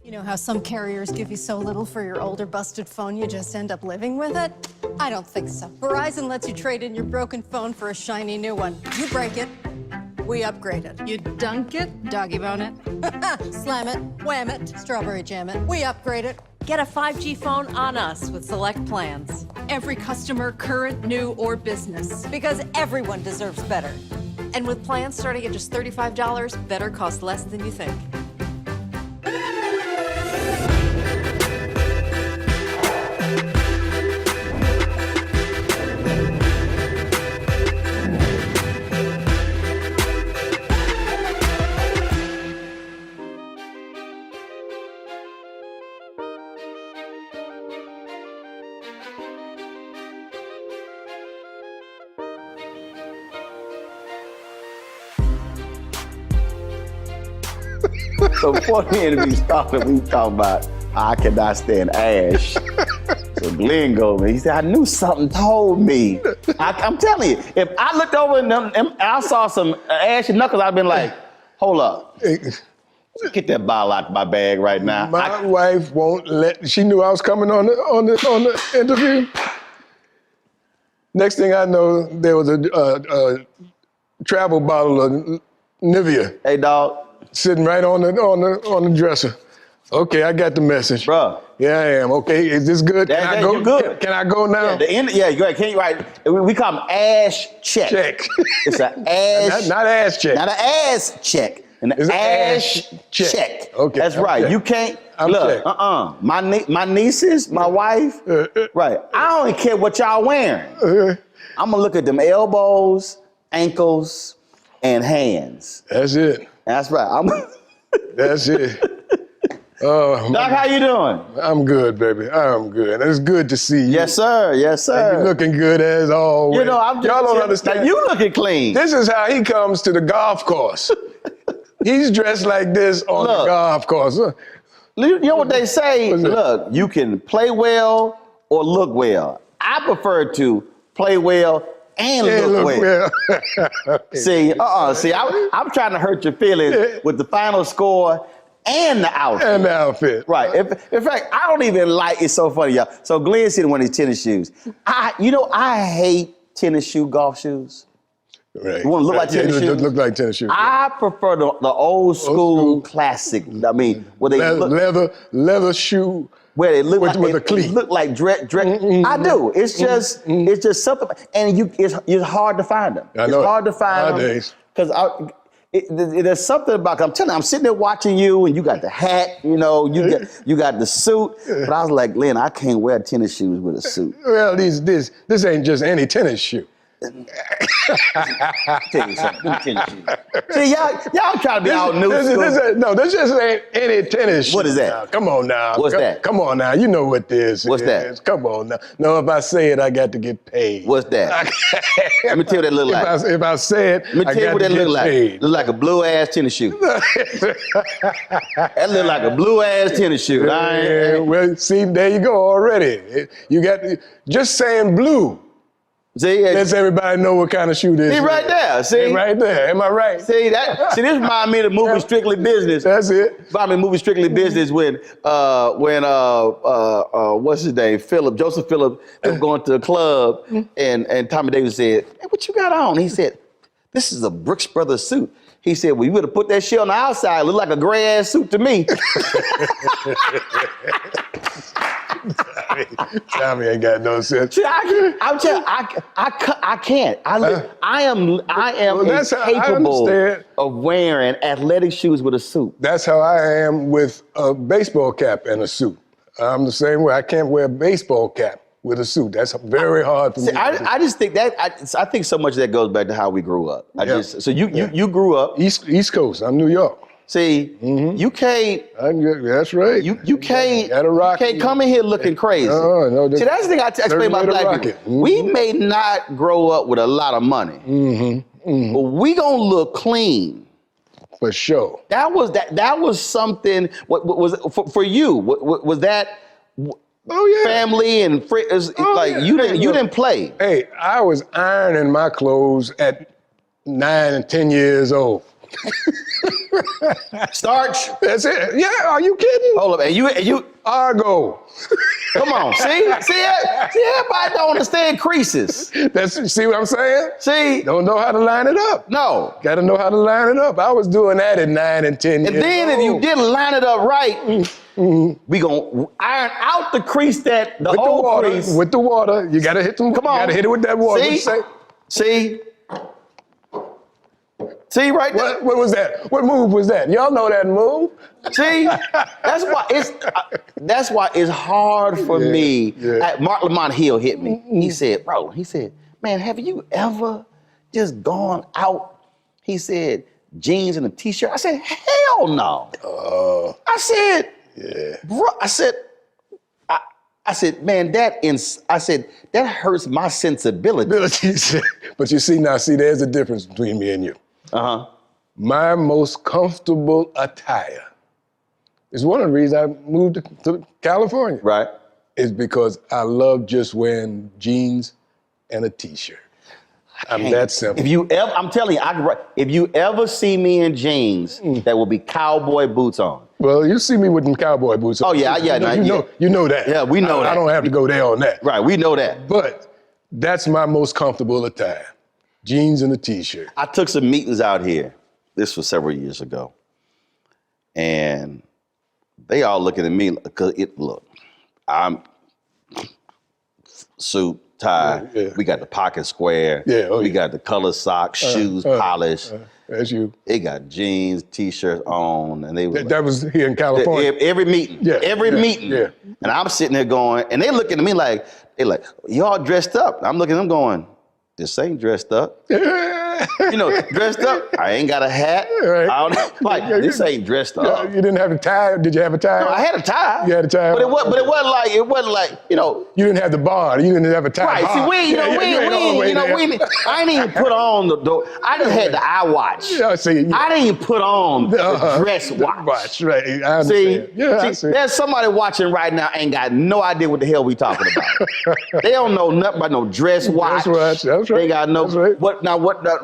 You know how some carriers give you so little for your older busted phone you just end up living with it? I don't think so. Verizon lets you trade in your broken phone for a shiny new one. You break it, we upgrade it. You dunk it, doggy bone it. Slam it, wham it, strawberry jam it. We upgrade it. Get a 5G phone on us with select plans. Every customer, current, new, or business. Because everyone deserves better. And with plans starting at just $35, better costs less than you think. So before the interview started, we talking about I cannot stand ash. So Glynn goes, he said, I knew something told me. I'm telling you, if I looked over and I saw some ashy knuckles, I'd been like, hold up. Get that bottle out of my bag right now. My wife won't let, she knew I was coming on the interview. Next thing I know, there was a travel bottle of Nivea. Hey, dog. Sitting right on the dresser. Okay, I got the message. Bro. Yeah, I am. Okay, is this good? Can I go? You good. Can I go now? Yeah, go ahead. Can you write? We call them ash check. It's an ash. not ass check. Not an ass check. An ash check. Okay. That's right. Checked. You can't. I'm look. checked. My nieces, my wife. Right. I don't care what y'all wearing. I'm gonna look at them elbows, ankles, and hands. That's it. That's right. That's it. Oh, Doc, how you doing? I'm good, baby. I'm good. It's good to see you. Yes, sir. Yes, sir. You're looking good as always. You know, I'm just, y'all don't understand. Like, you looking clean. This is how he comes to the golf course. He's dressed like this on the golf course. You know what they say? Look, you can play well or look well. I prefer to play well and look well. See, I'm trying to hurt your feelings with the final score and the outfit. And the outfit. Right. In fact, I don't even like, it's so funny, y'all. So Glynn sitting in one of these tennis shoes. I hate tennis shoe, golf shoes. Right. You want to look like tennis shoes? Look like tennis shoes. I prefer the old school classic. I mean, where they leather shoe. Where they look with a cleat. Look like dress. I do. It's just something, and it's hard to find them. I know it's hard to find nowadays. Because there's something about. I'm telling you, I'm sitting there watching you, and you got the hat. You know, you got the suit. But I was like, Lynn, I can't wear tennis shoes with a suit. Well, this ain't just any tennis shoe. Tell you something, tennis shoes. See, y'all try to be all new school. This just ain't any tennis shoe. What is that? Now. Come on now. What's that? Come on now. You know what this is. What's that? Come on now. No, if I say it, I got to get paid. What's that? Let me tell you what that look like. If I say it, Let me tell you what that look like. Look like a blue ass tennis shoe. That look like a blue ass tennis shoe. Well, see, there you go already. You got just saying blue. See, lets everybody know what kind of shoe this is. He right there. See, he right there. Am I right? See that? See, this reminds me of the movie Strictly Business. That's it. Remind me of the movie Strictly Business when what's his name? Joseph Phillips was going to the club and Tommy Davis said, "Hey, what you got on?" He said, "This is a Brooks Brothers suit." He said, "Well, you better put that shit on the outside. It look like a gray ass suit to me." Tommy ain't got no sense. See, I'm telling you, I can't. I am incapable of wearing athletic shoes with a suit. That's how I am with a baseball cap and a suit. I'm the same way. I can't wear a baseball cap with a suit. That's very hard for me. I just think that I think so much of that goes back to how we grew up. So you grew up East Coast. I'm New York. See, you can't. That's right. You can't come in here looking crazy. No, see, that's the thing I explain about black people. We may not grow up with a lot of money, but we gonna look clean. For sure. That was something. What was for you? Was that? Family and friends. You didn't play. Hey, I was ironing my clothes at 9 and 10 years old. Starch. That's it. Yeah, are you kidding? Hold up, and you. Argo. Come on, see, everybody don't understand creases. See what I'm saying? See, Don't know how to line it up. no. Got to know how to line it up. I was doing that at 9 and 10 And years then if old. you didn't line it up right, we gonna iron out the crease that the with the old water, crease. with the water, you gotta hit them. Come on, You gotta hit it with that water. See, see right there. What was that? What move was that? Y'all know that move. See, that's why it's hard for me. Mark Lamont Hill hit me. He said, Roland, he said, man, have you ever just gone out? He said, jeans and a t-shirt. I said, hell no. I said, bro, I said, man, that hurts my sensibility. But you see, there's a difference between me and you. My most comfortable attire is one of the reasons I moved to California. Right. Is because I love just wearing jeans and a t-shirt. I'm that simple. I'm telling you, if you ever see me in jeans, that will be cowboy boots on. Well, you see me with them cowboy boots on. Oh yeah, yeah. You know that. Yeah, we know that. I don't have to go there on that. Right, we know that. But that's my most comfortable attire. Jeans and a t-shirt. I took some meetings out here. This was several years ago. And they all looking at me, because I'm suit, tie, we got the pocket square, we got the color socks, shoes polished. That's you. They got jeans, t-shirts on, and they were that was here in California. Every meeting, every meeting. Yeah. And I'm sitting there going, and they looking at me like, y'all dressed up. I'm looking at them going, this ain't dressed up. Dressed up. I ain't got a hat. Right. This ain't dressed up. You didn't have a tie? Did you have a tie? No, I had a tie. You had a tie. But it wasn't like. You didn't have the bar. You didn't have a tie. Right. See, I didn't even put on the. I just had the eye watch. I didn't even put on the dress watch. Right. I understand. See, there's somebody watching right now ain't got no idea what the hell we talking about. They don't know nothing about no dress watch. That's right. They got no.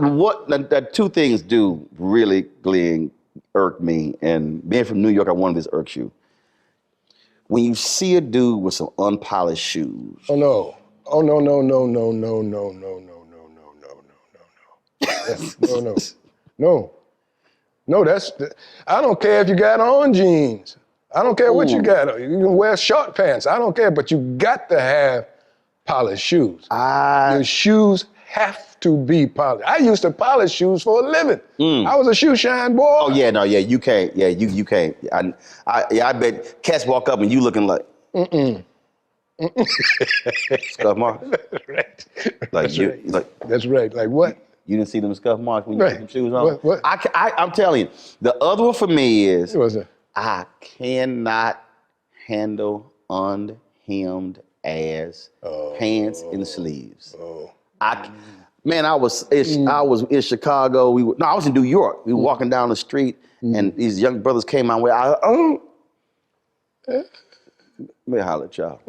What the two things do really, Glenn, irk me, and being from New York, I wanted this irks you. When you see a dude with some unpolished shoes. Oh no. No. No, I don't care if you got on jeans. I don't care what you got. You can wear short pants. I don't care, but you got to have polished shoes. Your shoes have to be polished. I used to polish shoes for a living. I was a shoe shine boy. Oh yeah, no, yeah, you can't. Yeah, you can't. I bet cats walk up and you looking like. Scuff marks. Right. That's right. Like what? You didn't see them scuff marks when you put them shoes on? What? I'm telling you, the other one for me is What's that? I cannot handle unhemmed ass pants and sleeves. I was in Chicago. I was in New York. We were walking down the street, and these young brothers came my way. Let me holler at y'all.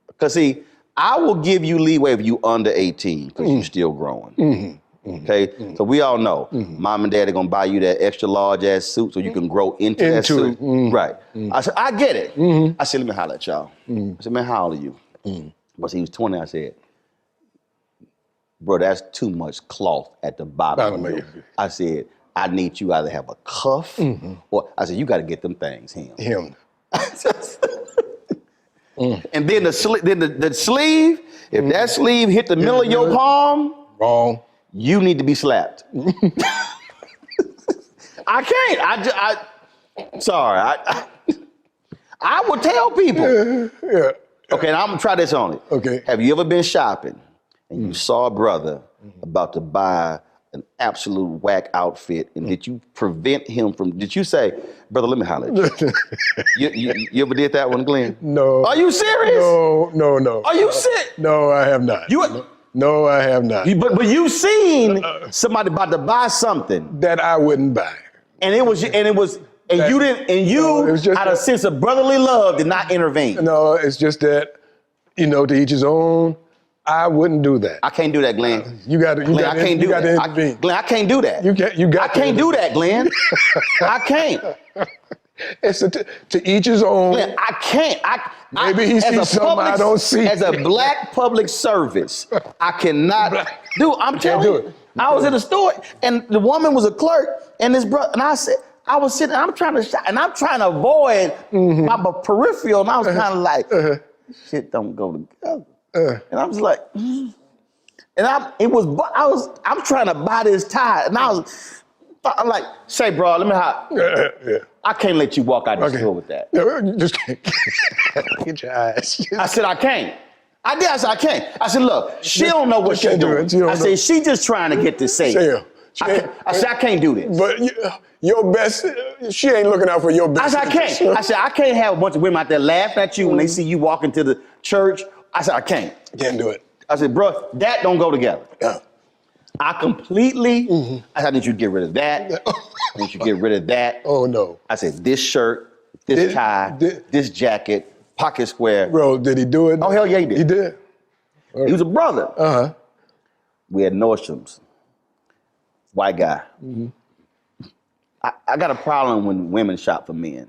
Because see, I will give you leeway if you under 18, because you're still growing. Okay, so we all know, mom and dad are gonna buy you that extra large ass suit so you can grow into that suit. Right. I said, I get it. I said, let me holler at y'all. I said, man, how old are you? But he was 20. I said, bro, that's too much cloth at the bottom of you. I said, I need you either have a cuff or I said, you got to get them things hemmed. And then the sleeve, if that sleeve hit the middle of your palm, wrong. You need to be slapped. I can't. Sorry. I would tell people. Okay, now I'm gonna try this on it. Okay. Have you ever been shopping and you saw a brother about to buy an absolute whack outfit, and did you prevent him from? Did you say, brother, let me holler at you? You ever did that one, Glenn? No. Are you serious? No. Are you sick? No, I have not. No, I have not. But you've seen somebody about to buy something that I wouldn't buy, and you out of sense of brotherly love did not intervene. No, it's just that, to each his own. I wouldn't do that. I can't do that, Glenn. You got to intervene. Glenn, I can't do that. I can't do that, Glenn. I can't. It's to each his own. Glenn, I can't. Maybe he sees something I don't see. As a black public service, I cannot do. I'm telling you. I was in the store and the woman was a clerk and this brother, and I said, I was sitting, I'm trying to avoid my peripheral, and I was kind of like, shit don't go together. And I was like, and I'm trying to buy this tie, and I'm like, say, bro, let me have. I can't let you walk out the store with that. No, you just can't. Get your eyes. I said, I can't. I said, I can't. I said, look, she don't know what she's doing. I said, she just trying to get this safe. I said, I can't do this. But your best, she ain't looking out for your best. I said, I can't. I said, I can't have a bunch of women out there laughing at you when they see you walk into the church. I said, I can't. Can't do it. I said, bro, that don't go together. Yeah. I completely, I said, I need you to get rid of that. I need you to get rid of that. Oh, no. I said, this shirt, this tie, this jacket, pocket square. Bro, did he do it? Oh, hell yeah, he did. He did? He was a brother. Uh-huh. We had Nordstrom's. White guy. I got a problem when women shop for men,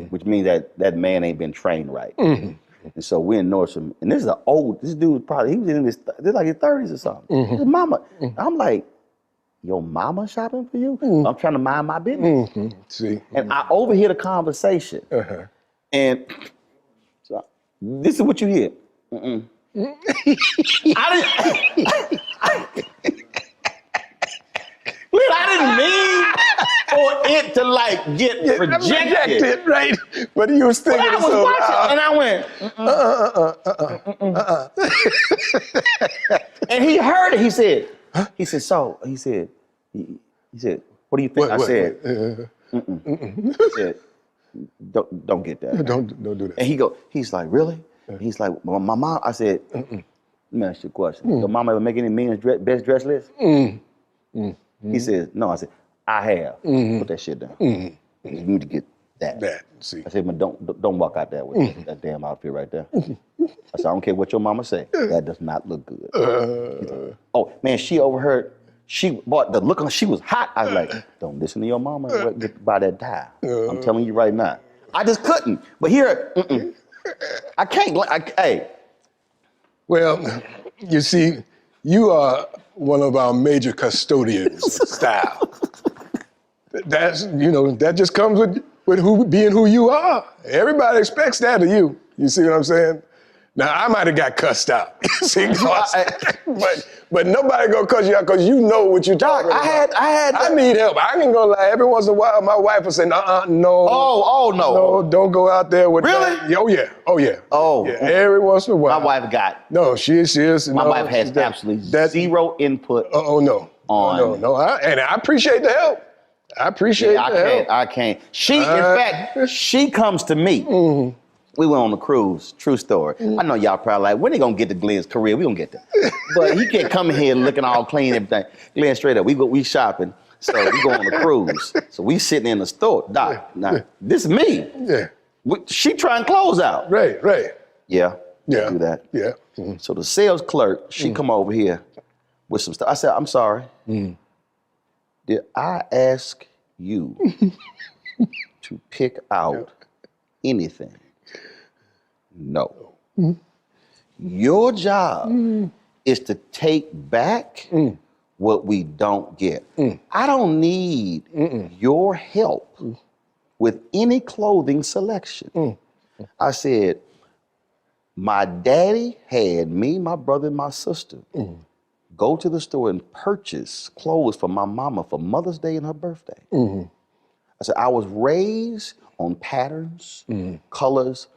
which means that man ain't been trained right. And so we're in Nordstrom, and this dude probably, he was in his 30s or something. His mama. I'm like, your mama shopping for you? I'm trying to mind my business. See. And I overhear the conversation. And so, this is what you hear. I didn't mean for it to like get projected. Right? But he was thinking I was watching, and I went, and he heard it. He said, what do you think? I said, I said, don't get that. Don't do that. And he's like, really? He's like, well, my mom, I said, let me ask you a question. Your mom ever make any men's best dress list? He says, no. I said, I have. Put that shit down. You need to get that. See. I said, but don't walk out there with that damn outfit right there. I said, I don't care what your mama say. That does not look good. Like, oh, man, she overheard. She bought the look on. She was hot. I was like, don't listen to your mama. Buy that tie. I'm telling you right now. I just couldn't. But here, I can't. Hey. Well, you see, you are one of our major custodians of style. That just comes with being who you are. Everybody expects that of you. You see what I'm saying? Now, I might have got cussed out. See, but nobody gonna cuss you out because you know what you're talking about. I need help. I ain't gonna lie. Every once in a while, my wife will say, no. Oh, no. No, don't go out there with really? that. Oh, yeah. Oh. Yeah, every once in a while. My wife got. No, she is. My wife has absolutely zero input. No. And I appreciate the help. I appreciate the help. I can't. In fact, she comes to me. We went on a cruise, true story. I know y'all probably like, when they gonna get to Glenn's career? We gonna get there. But he can't come here looking all clean and everything. Glenn, straight up, we shopping. So we go on a cruise. So we sitting in the store. Doc, now, this is me. Yeah. She trying clothes out. Right. Yeah. Do that. Yeah. So the sales clerk, she come over here with some stuff. I said, I'm sorry. Did I ask you to pick out anything? No. Your job is to take back what we don't get. I don't need your help with any clothing selection. I said, my daddy had me, my brother, and my sister go to the store and purchase clothes for my mama for Mother's Day and her birthday. I said, I was raised on patterns, colors.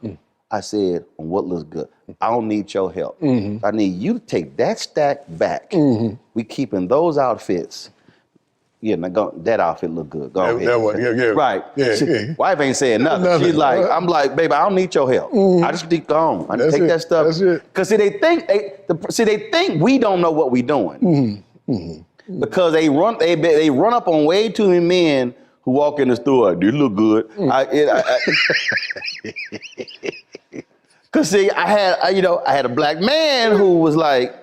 I said, on what looks good. I don't need your help. I need you to take that stack back. We keeping those outfits. Yeah, now that outfit look good. Go ahead. That one, yeah. Right. Wife ain't saying nothing. She's like, I'm like, baby, I don't need your help. I just need to go on. I take that stuff. That's it. Because they think we don't know what we doing. Because they run up on way too many men who walk in the store, like, you look good. Cause see, I had a black man who was like,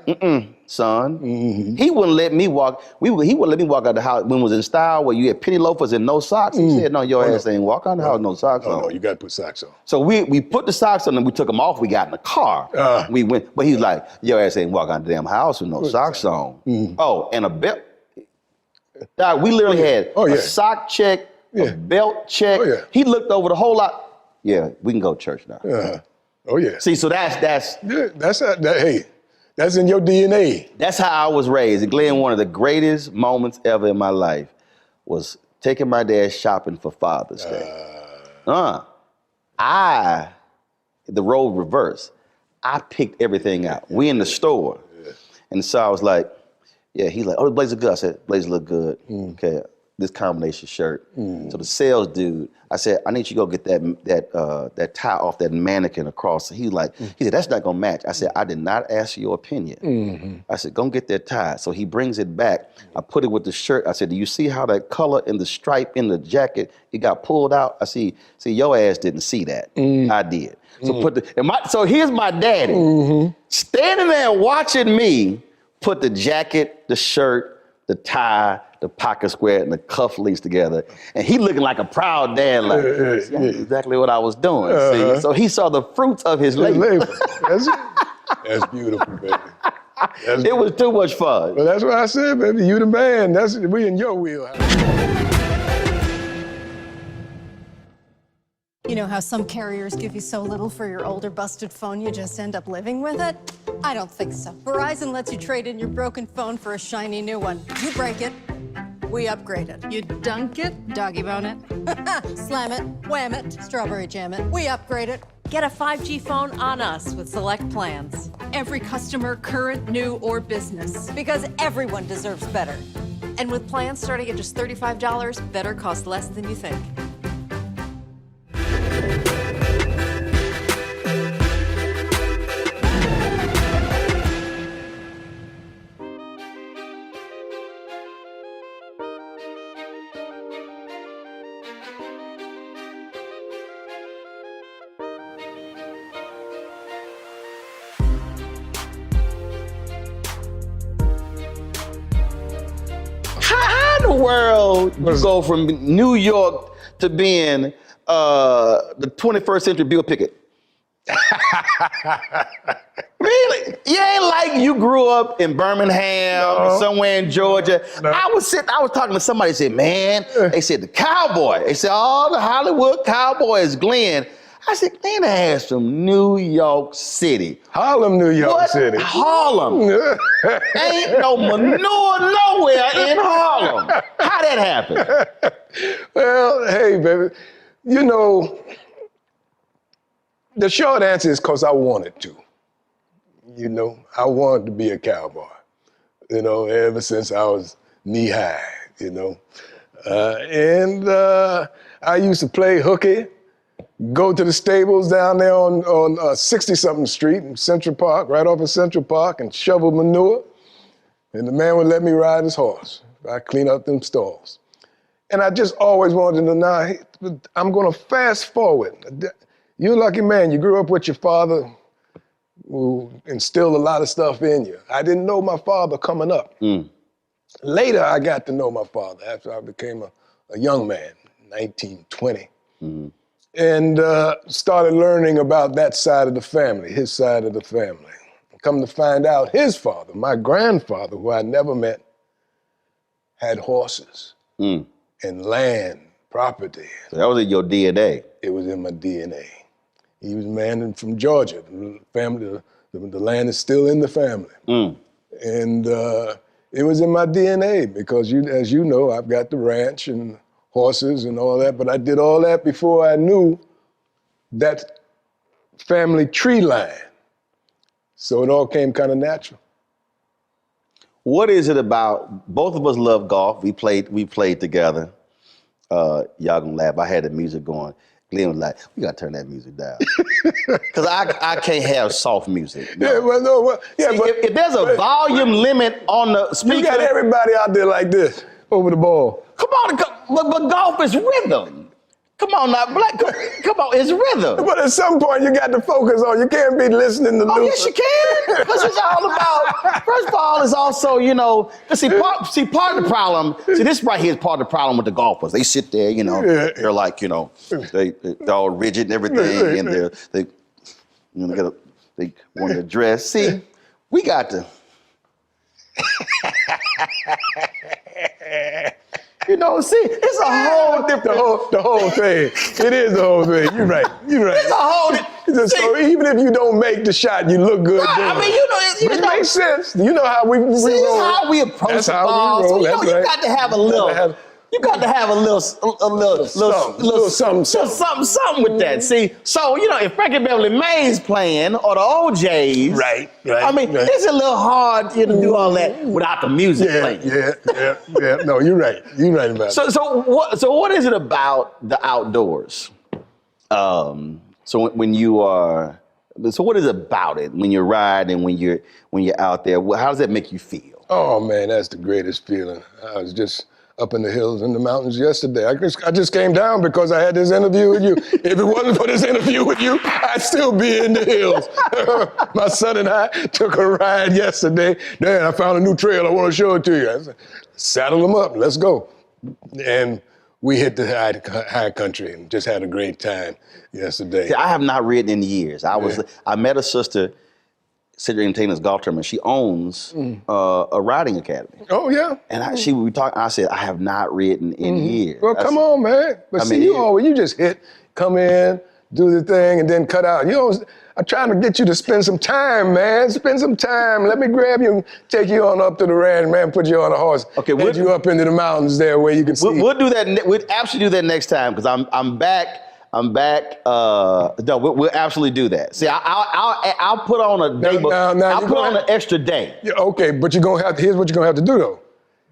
son. Mm-hmm. He wouldn't let me walk. He wouldn't let me walk out the house when it was in style where you had penny loafers and no socks. He said, no, your ass ain't walk out the house with no socks on. No, you got to put socks on. So we put the socks on and we took them off. We got in the car. We went, but he was like, your ass ain't walk out the damn house with no socks on. Oh, and a belt. We literally had a sock check, a belt check. He looked over the whole lot. Yeah, we can go to church now. Oh yeah. See, so that's hey, that's in your DNA. That's how I was raised. And Glenn, one of the greatest moments ever in my life was taking my dad shopping for Father's Day. The role reversed. I picked everything out. We in the store. And so I was like, he's like, oh, the blazer good. I said, blazer look good. Okay, this combination shirt. So the sales dude, I said, I need you to go get that tie off that mannequin across. He said, that's not gonna match. I said, I did not ask your opinion. I said, go get that tie. So he brings it back. I put it with the shirt. I said, do you see how that color in the stripe in the jacket, it got pulled out? I see your ass didn't see that. I did. So so here's my daddy standing there watching me put the jacket, the shirt, the tie, the pocket square, and the cufflinks together. And he looking like a proud dad, like, that's exactly what I was doing. See? So he saw the fruits of his labor. That's beautiful, baby. It was too much fun. Well, that's what I said, baby. You the man. We in your wheelhouse. You know how some carriers give you so little for your older busted phone you just end up living with it? I don't think so. Verizon lets you trade in your broken phone for a shiny new one. You break it, we upgrade it. You dunk it, doggy bone it. Slam it, wham it, strawberry jam it. We upgrade it. Get a 5G phone on us with select plans. Every customer, current, new, or business. Because everyone deserves better. And with plans starting at just $35, better costs less than you think. How in the world you go from New York to being the 21st century Bill Pickett? Really? You ain't like you grew up in Birmingham, somewhere in Georgia. No. I was talking to somebody, said, man, they said the cowboy. They said, all the Hollywood cowboys, Glenn. I said, Glenn has from New York City. Harlem, New York City. Harlem. Ain't no manure nowhere in Harlem. How that happen? Well, hey, baby, you know, the short answer is because I wanted to. You know, I wanted to be a cowboy, you know, ever since I was knee-high, you know. And I used to play hooky, go to the stables down there on 60-something Street in Central Park, right off of Central Park, and shovel manure. And the man would let me ride his horse. I clean up them stalls. And I just always wanted to know, hey, I'm gonna fast forward. You're a lucky man, you grew up with your father who instilled a lot of stuff in you. I didn't know my father coming up. Later, I got to know my father after I became a young man, 19, 20. And started learning about that side of the family, his side of the family. Come to find out, his father, my grandfather, who I never met, had horses and land, property. So that was in your DNA. It was in my DNA. He was a man from Georgia. The family, the land is still in the family. And it was in my DNA because, as you know, I've got the ranch and horses and all that, but I did all that before I knew that family tree line. So it all came kind of natural. What is it about, both of us love golf, we played together. Y'all gonna laugh, I had the music going. Glenn was like, we gotta turn that music down. Cause I can't have soft music. No. Yeah, well, no, well, yeah, see, but if there's a volume limit on the speaker. You got everybody out there like this, over the ball. Come on, but golf is rhythm. Come on now, Black. Come on, it's rhythm. But at some point, you got to focus on. You can't be listening to Luther. Oh, yes, you can. Because it's all about. First of all, it's also, you know. See, part of the problem. See, this right here is part of the problem with the golfers. They sit there, you know. Yeah. They're like, you know, they're all rigid and everything, and they want to dress. See, we got to. You know, see, it's a whole different. The whole thing. It is the whole thing. You're right. It's a whole. So even if you don't make the shot, you look good. I mean, Which makes sense. You know how we roll. That's how we approach That's the how ball. we roll. So, you got to have a little. You got to have a little something with that. See, so you know, if Frankie Beverly Mays playing or the OJs, right. I mean, it's a little hard to do all that without the music playing. Yeah. No, you're right. You're right about it. So what is it about the outdoors? So when you are, so what is it about it when you're riding, when you're out there? How does that make you feel? Oh man, that's the greatest feeling. I was just up in the hills and the mountains yesterday. I just came down because I had this interview with you. If it wasn't for this interview with you, I'd still be in the hills. My son and I took a ride yesterday. Dad, I found a new trail. I want to show it to you. I said, saddle them up. Let's go. And we hit the high country and just had a great time yesterday. See, I have not ridden in years. I met a sister, Cedric Taylor's Golf Tournament. She owns a riding academy. Oh yeah. And she would be talking. I said, I have not ridden in years. Well, come on, man. But you just come in, do the thing, and then cut out. You know, I'm trying to get you to spend some time, man. Spend some time. Let me grab you and take you on up to the ranch, man. Put you on a horse. Okay, get you up into the mountains there where you can see. We'll do that. We'll absolutely do that next time because I'm back. No, we'll absolutely do that. See, I'll put on a day, I'll put on an extra day. Yeah, okay, but here's what you're gonna have to do though.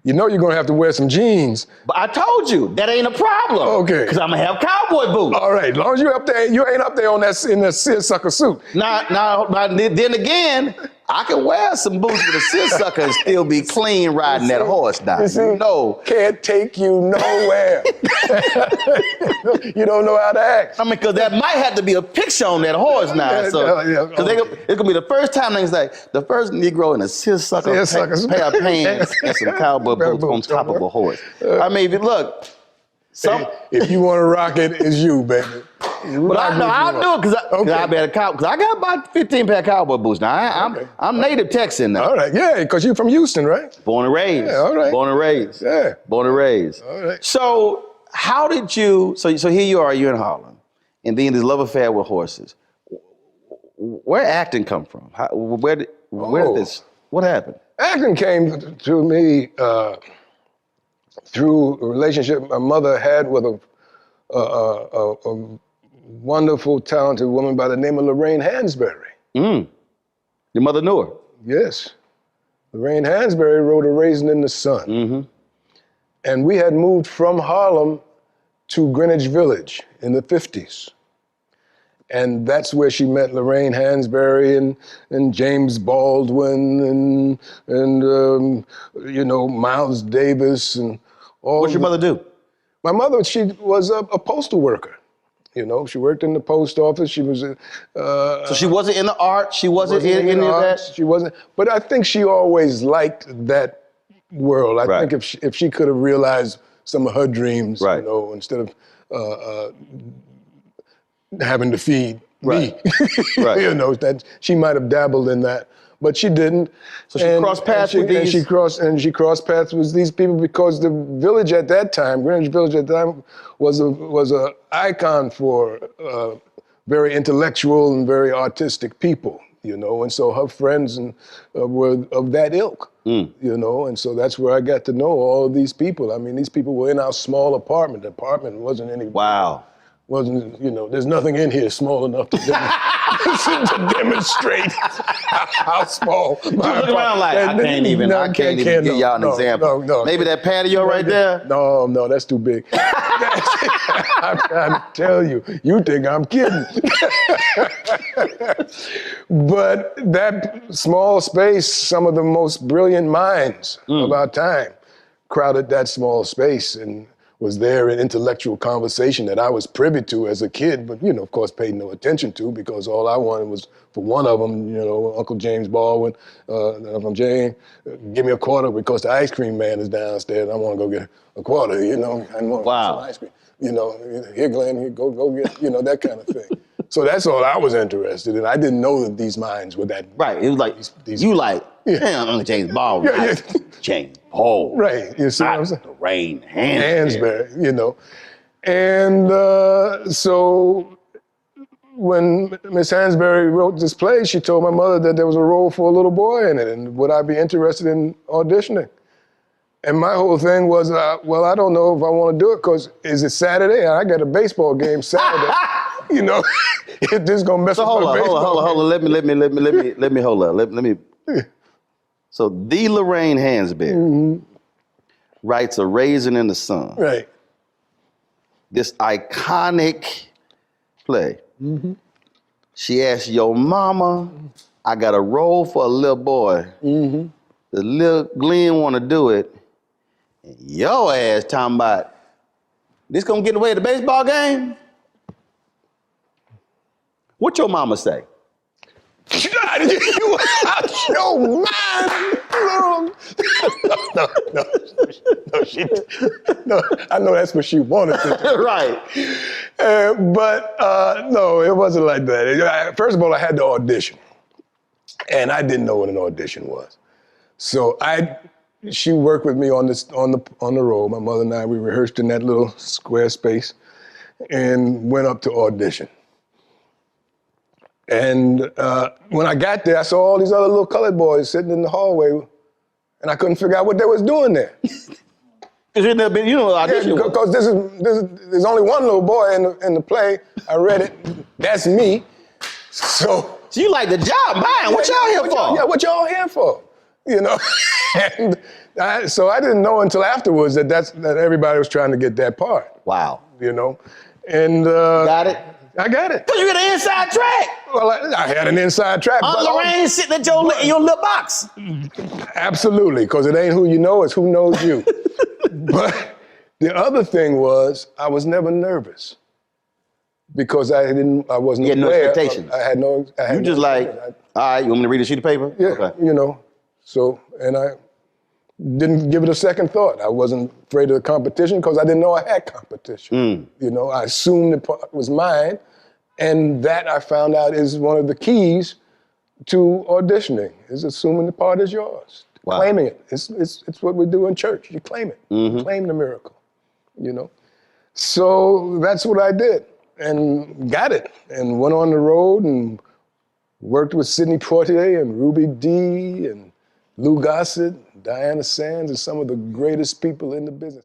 You know you're gonna have to wear some jeans. But I told you that ain't a problem. Okay. Because I'm gonna have cowboy boots. All right, as long as you're up there, you ain't up there in that seersucker suit. Now, then again, I can wear some boots with a seersucker and still be clean riding that horse now. No. Can't take you nowhere. You don't know how to act. I mean, because that might have to be a picture on that horse now. So, it's gonna be the first time they say the first Negro in a seersucker pair of pants and some cowboy boots on top of a horse. I mean, look. If you want to rock it, it's you, baby. But I'll do it because I got about 15 pair of cowboy boots now. I'm native Texan now. All right, yeah, because you're from Houston, right? Born and raised. Yeah, all right. Born and raised. Yeah. Born and raised. All right. So how did you? So here you are. You're in Harlem, and then this love affair with horses. Where acting come from? Where did this? What happened? Acting came to me through a relationship my mother had with a wonderful, talented woman by the name of Lorraine Hansberry. Your mother knew her? Yes. Lorraine Hansberry wrote A Raisin in the Sun. Mm-hmm. And we had moved from Harlem to Greenwich Village in the 50s. And that's where she met Lorraine Hansberry and James Baldwin and Miles Davis and all. What'd your mother do? My mother, she was a postal worker. You know, she worked in the post office. She was so she wasn't in the art. She wasn't in any of that. She wasn't. But I think she always liked that world. I think if she could have realized some of her dreams, instead of having to feed me, that she might have dabbled in that. But she didn't. So she crossed paths with these. And she crossed paths with these people because the village at that time, Greenwich Village at that time, was a icon for very intellectual and very artistic people, and so her friends were of that ilk, and so that's where I got to know all of these people. I mean, these people were in our small apartment. The apartment wasn't any. Wow. Wasn't, there's nothing in here small enough to demonstrate how small. You look around like, I can't even give y'all an example. No. Maybe that patio right there? No, that's too big. I'm trying to tell you, you think I'm kidding. But that small space, some of the most brilliant minds of our time crowded that small space. And was there in intellectual conversation that I was privy to as a kid, but, you know, of course, paid no attention to because all I wanted was for one of them, you know, Uncle James Baldwin, Uncle James, give me a quarter because the ice cream man is downstairs. I want to go get a quarter, you know. I want some ice cream. You know, here, Glenn, here, go get, you know, that kind of thing. So that's all I was interested in. I didn't know that these minds were that. Right, it was like, you like, damn, Uncle James Baldwin. Yeah. James Baldwin. Right, you see what I'm saying? Lorraine Hansberry, you know. And so when Miss Hansberry wrote this play, she told my mother that there was a role for a little boy in it, and would I be interested in auditioning? And my whole thing was, well, I don't know if I want to do it because is it Saturday? I got a baseball game Saturday. You know, if this is gonna mess up my baseball. Hold on. Let me hold up. Let me. So the Lorraine Hansberry writes A Raisin in the Sun. Right. This iconic play. She asked your mama, I got a role for a little boy. The little Glynn want to do it. And your ass talking about, this gonna get away at the baseball game? What your mama say? You out your mind. No, I know that's what she wanted to do. Right. But no, it wasn't like that. First of all, I had to audition. And I didn't know what an audition was. So she worked with me on the road. My mother and I, we rehearsed in that little square space and went up to audition. And when I got there, I saw all these other little colored boys sitting in the hallway, and I couldn't figure out what they was doing there. Because you never been, you know, audition. Because there's only one little boy in the play. I read it. That's me. So you like the job, man. What y'all here for? Yeah, what y'all here for? You know. And so I didn't know until afterwards that everybody was trying to get that part. Wow. You know, and got it. I got it. Because you got an inside track. Well, I had an inside track. Lorraine sitting at your little box. Absolutely, because it ain't who you know, it's who knows you. But the other thing was, I was never nervous because I wasn't You had no expectations. I had no. You just like, all right, you want me to read a sheet of paper? Yeah, okay. You know. So, and I didn't give it a second thought. I wasn't afraid of the competition because I didn't know I had competition. You know, I assumed the part was mine. And that I found out is one of the keys to auditioning, is assuming the part is yours. Wow. Claiming it. It's what we do in church. You claim it. You claim the miracle, you know? So that's what I did and got it and went on the road and worked with Sidney Poitier and Ruby Dee and Lou Gossett, Diana Sands, and some of the greatest people in the business.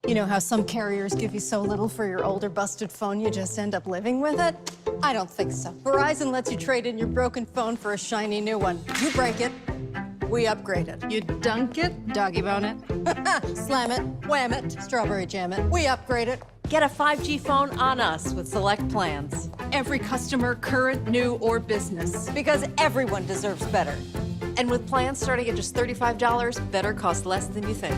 You know how some carriers give you so little for your older busted phone you just end up living with it? I don't think so. Verizon lets you trade in your broken phone for a shiny new one. You break it, we upgrade it. You dunk it, doggy bone it. Slam it, wham it, strawberry jam it, we upgrade it. Get a 5G phone on us with select plans. Every customer, current, new, or business. Because everyone deserves better. And with plans starting at just $35, better costs less than you think.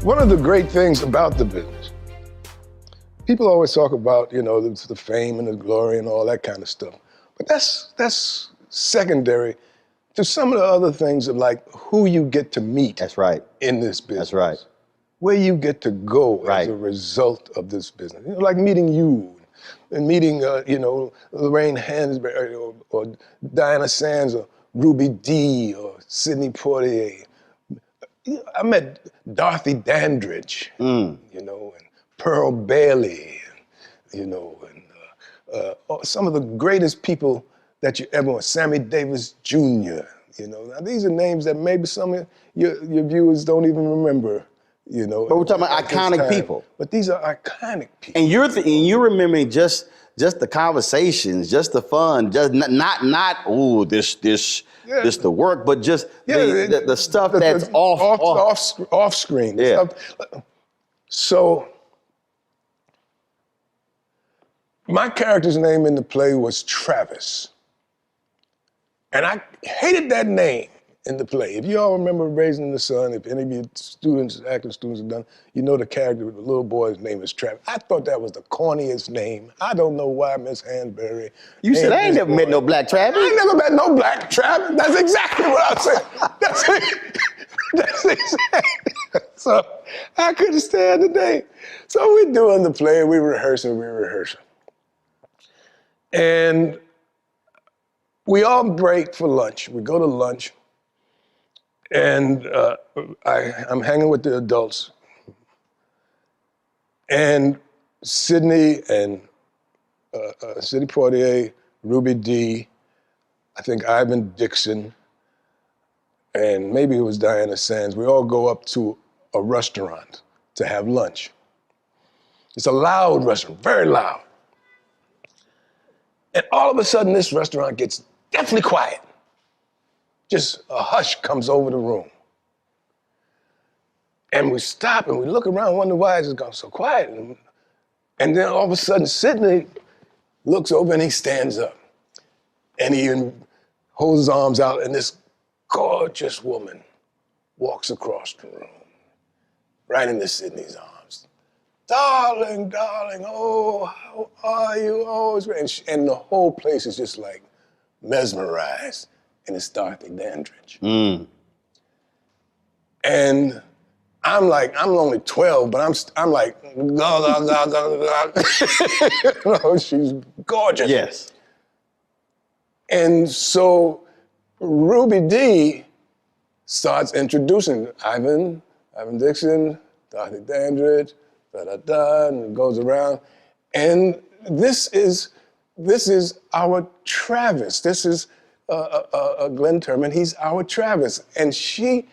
One of the great things about the business, people always talk about, you know, the fame and the glory and all that kind of stuff. But that's secondary to some of the other things of like who you get to meet. That's right. In this business. That's right. Where you get to go as a result of this business. You know, like meeting you and meeting, you know, Lorraine Hansberry or Diana Sands or Ruby Dee or Sidney Poitier. I met Dorothy Dandridge, you know, and Pearl Bailey, you know, and some of the greatest people that you ever met. Sammy Davis Jr., you know. Now, these are names that maybe some of your viewers don't even remember, you know. But we're talking about iconic people. But these are iconic people. And you're remembering just the conversations, just the fun, just not this the work, but just the stuff that's off screen. Yeah. Stuff. So my character's name in the play was Travis. And I hated that name in the play. If you all remember Raising the Sun, if any of you students, acting students have done, you know the character, the little boy's name is Travis. I thought that was the corniest name. I don't know why Miss Hansberry. You said I ain't never met no black Travis. I ain't never met no black Travis. That's exactly what I said. That's exactly. So I couldn't stand the name. So we're doing the play, we're rehearsing. And we all break for lunch. We go to lunch. And I'm hanging with the adults. And Sydney and Sidney Poitier, Ruby Dee, I think Ivan Dixon, and maybe it was Diana Sands, we all go up to a restaurant to have lunch. It's a loud restaurant, very loud. And all of a sudden, this restaurant gets deathly quiet. Just a hush comes over the room. And we stop and we look around and wonder why it's gone so quiet. And then all of a sudden, Sidney looks over and he stands up. And he holds his arms out and this gorgeous woman walks across the room, right into Sidney's arms. Darling, darling, oh, how are you? Oh, it's great. And the whole place is just like mesmerized. And it's Dorothy Dandridge. And I'm only 12, but I'm like, she's gorgeous. Yes. And so Ruby Dee starts introducing Ivan Dixon, Dorothy Dandridge, and it goes around. And this is our Travis. This is Glynn Turman, he's our Travis. And she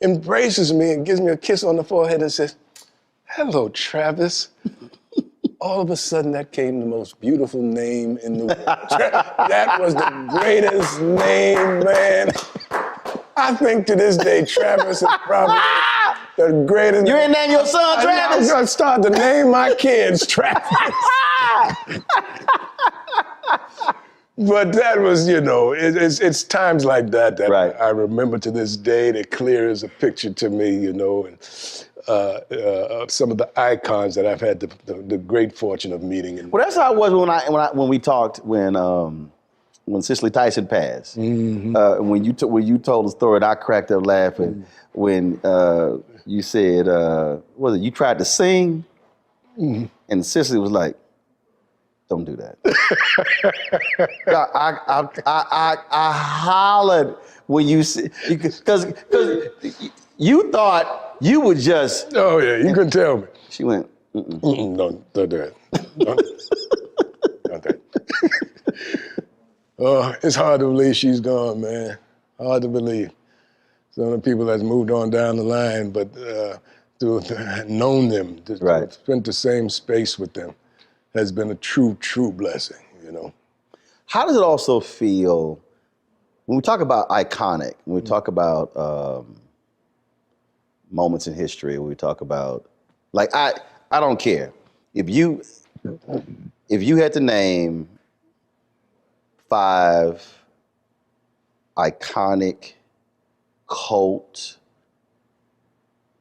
embraces me and gives me a kiss on the forehead and says, hello, Travis. All of a sudden, that came the most beautiful name in the world. That was the greatest name, man. I think to this day, Travis is probably the greatest. You ain't name your son Travis? I'm gonna start to name my kids Travis. But that was, you know, it's times like that right. I remember to this day that clear as a picture to me, you know, and some of the icons that I've had the great fortune of meeting. Well, that's how it was when we talked when Cicely Tyson passed. Mm-hmm. When you told the story, and I cracked up laughing when you said, was it you tried to sing, and Cicely was like, don't do that. I hollered when you said, because you thought you would just. Oh yeah, you couldn't tell me. She went, don't do that. Don't that. Oh, it's hard to believe she's gone, man. Hard to believe. Some of the people that's moved on down the line, but to have known them, to have spent the same space with them, has been a true, true blessing, you know. How does it also feel when we talk about iconic, when we talk about moments in history, when we talk about, like, I don't care. If you had to name 5 iconic cult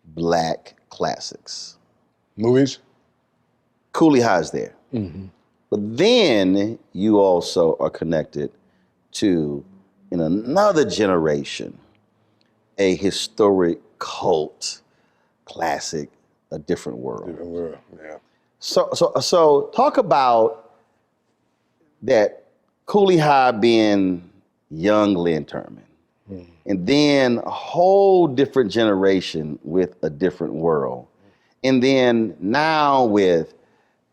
black classics. Movies? Cooley High's there. Mm-hmm. But then you also are connected to, in another generation, a historic cult classic, A Different World. Different World, yeah. So talk about that Cooley High being young Glynn Turman. Mm-hmm. And then a whole different generation with A Different World. And then now with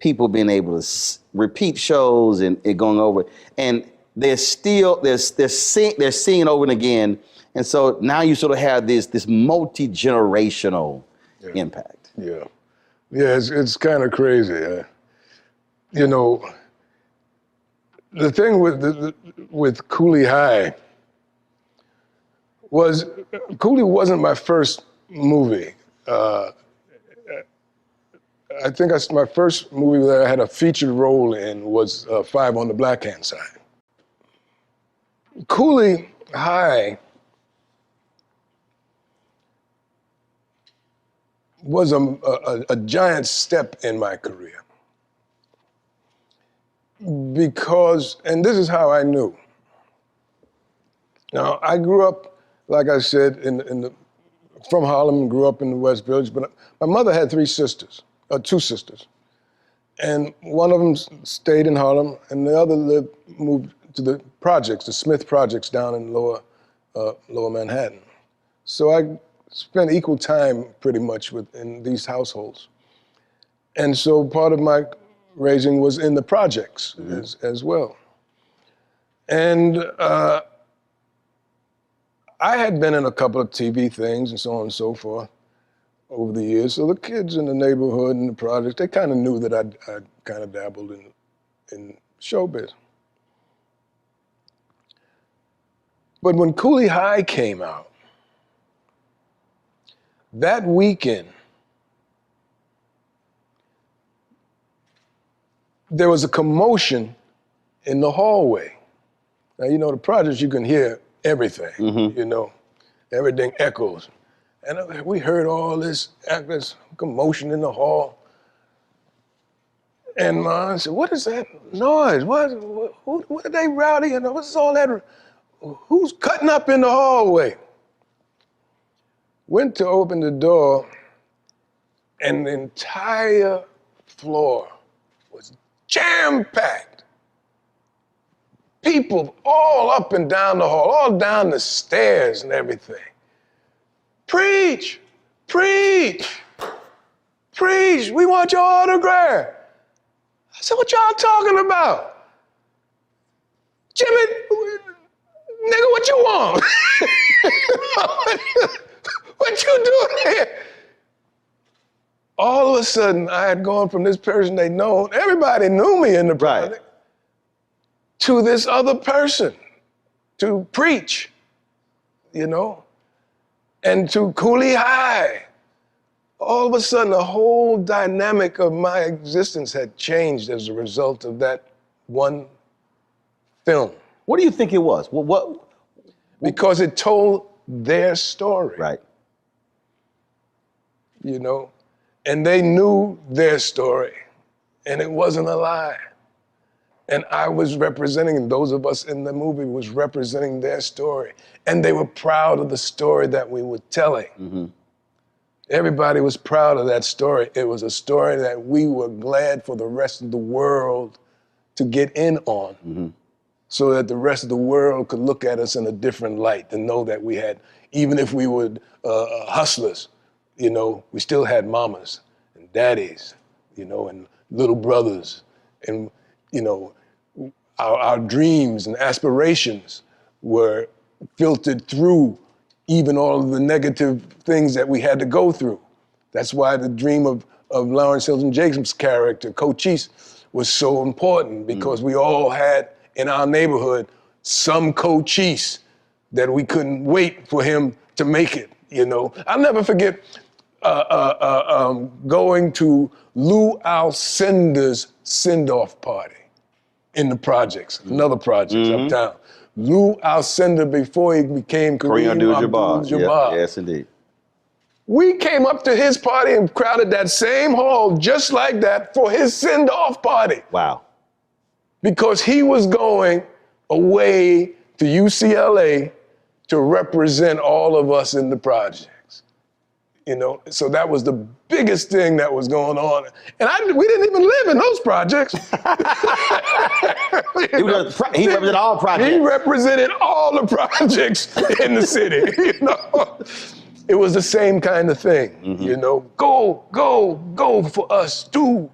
people being able to repeat shows and it going over, and they're seeing over and again. And so now you sort of have this multi-generational impact. Yeah. Yeah, it's kind of crazy. You know, the thing with Cooley High was, Cooley wasn't my first movie. I think my first movie that I had a featured role in was Five on the Black Hand Side. Cooley High was a giant step in my career. Because, and this is how I knew. Now, I grew up, like I said, from Harlem, grew up in the West Village, but my mother had two sisters. And one of them stayed in Harlem, and the other moved to the projects, the Smith projects down in lower Manhattan. So I spent equal time pretty much in these households. And so part of my raising was in the projects as well. And I had been in a couple of TV things and so on and so forth over the years. So the kids in the neighborhood and the projects, they kind of knew that I'd kind of dabbled in showbiz. But when Cooley High came out, that weekend, there was a commotion in the hallway. Now, you know, the projects, you can hear everything, you know, everything echoes. And we heard all this commotion in the hall. And my aunt said, what is that noise? What are they rowdying? What's all that? Who's cutting up in the hallway? Went to open the door, and the entire floor was jam-packed. People all up and down the hall, all down the stairs and everything. Preach, preach, preach, we want your autograph. I said, what y'all talking about? Jimmy, nigga, what you want? What you doing here? All of a sudden, I had gone from this person they know, everybody knew me in the project, to this other person, to preach, you know, and to Cooley High. All of a sudden, the whole dynamic of my existence had changed as a result of that one film. What do you think it was? Because it told their story. Right. You know, and they knew their story, and it wasn't a lie. And I was representing, and those of us in the movie was representing their story. And they were proud of the story that we were telling. Everybody was proud of that story. It was a story that we were glad for the rest of the world to get in on, so that the rest of the world could look at us in a different light and know that we had, even if we were hustlers, you know, we still had mamas and daddies, you know, and little brothers, and, you know, our dreams and aspirations were filtered through even all of the negative things that we had to go through. That's why the dream of Lawrence Hilton Jacobs' character, Cochise, was so important, because we all had in our neighborhood some Cochise that we couldn't wait for him to make it, you know. I'll never forget going to Lou Alcindor's send-off party in the projects, another project uptown. Lou Alcindor, before he became Kareem Abdul-Jabbar. Yes, indeed. We came up to his party and crowded that same hall just like that for his send-off party. Wow. Because he was going away to UCLA to represent all of us in the projects. You know, so that was the biggest thing that was going on. And we didn't even live in those projects. He represented all projects. He represented all the projects in the city, you know. It was the same kind of thing, you know. Go for us, do,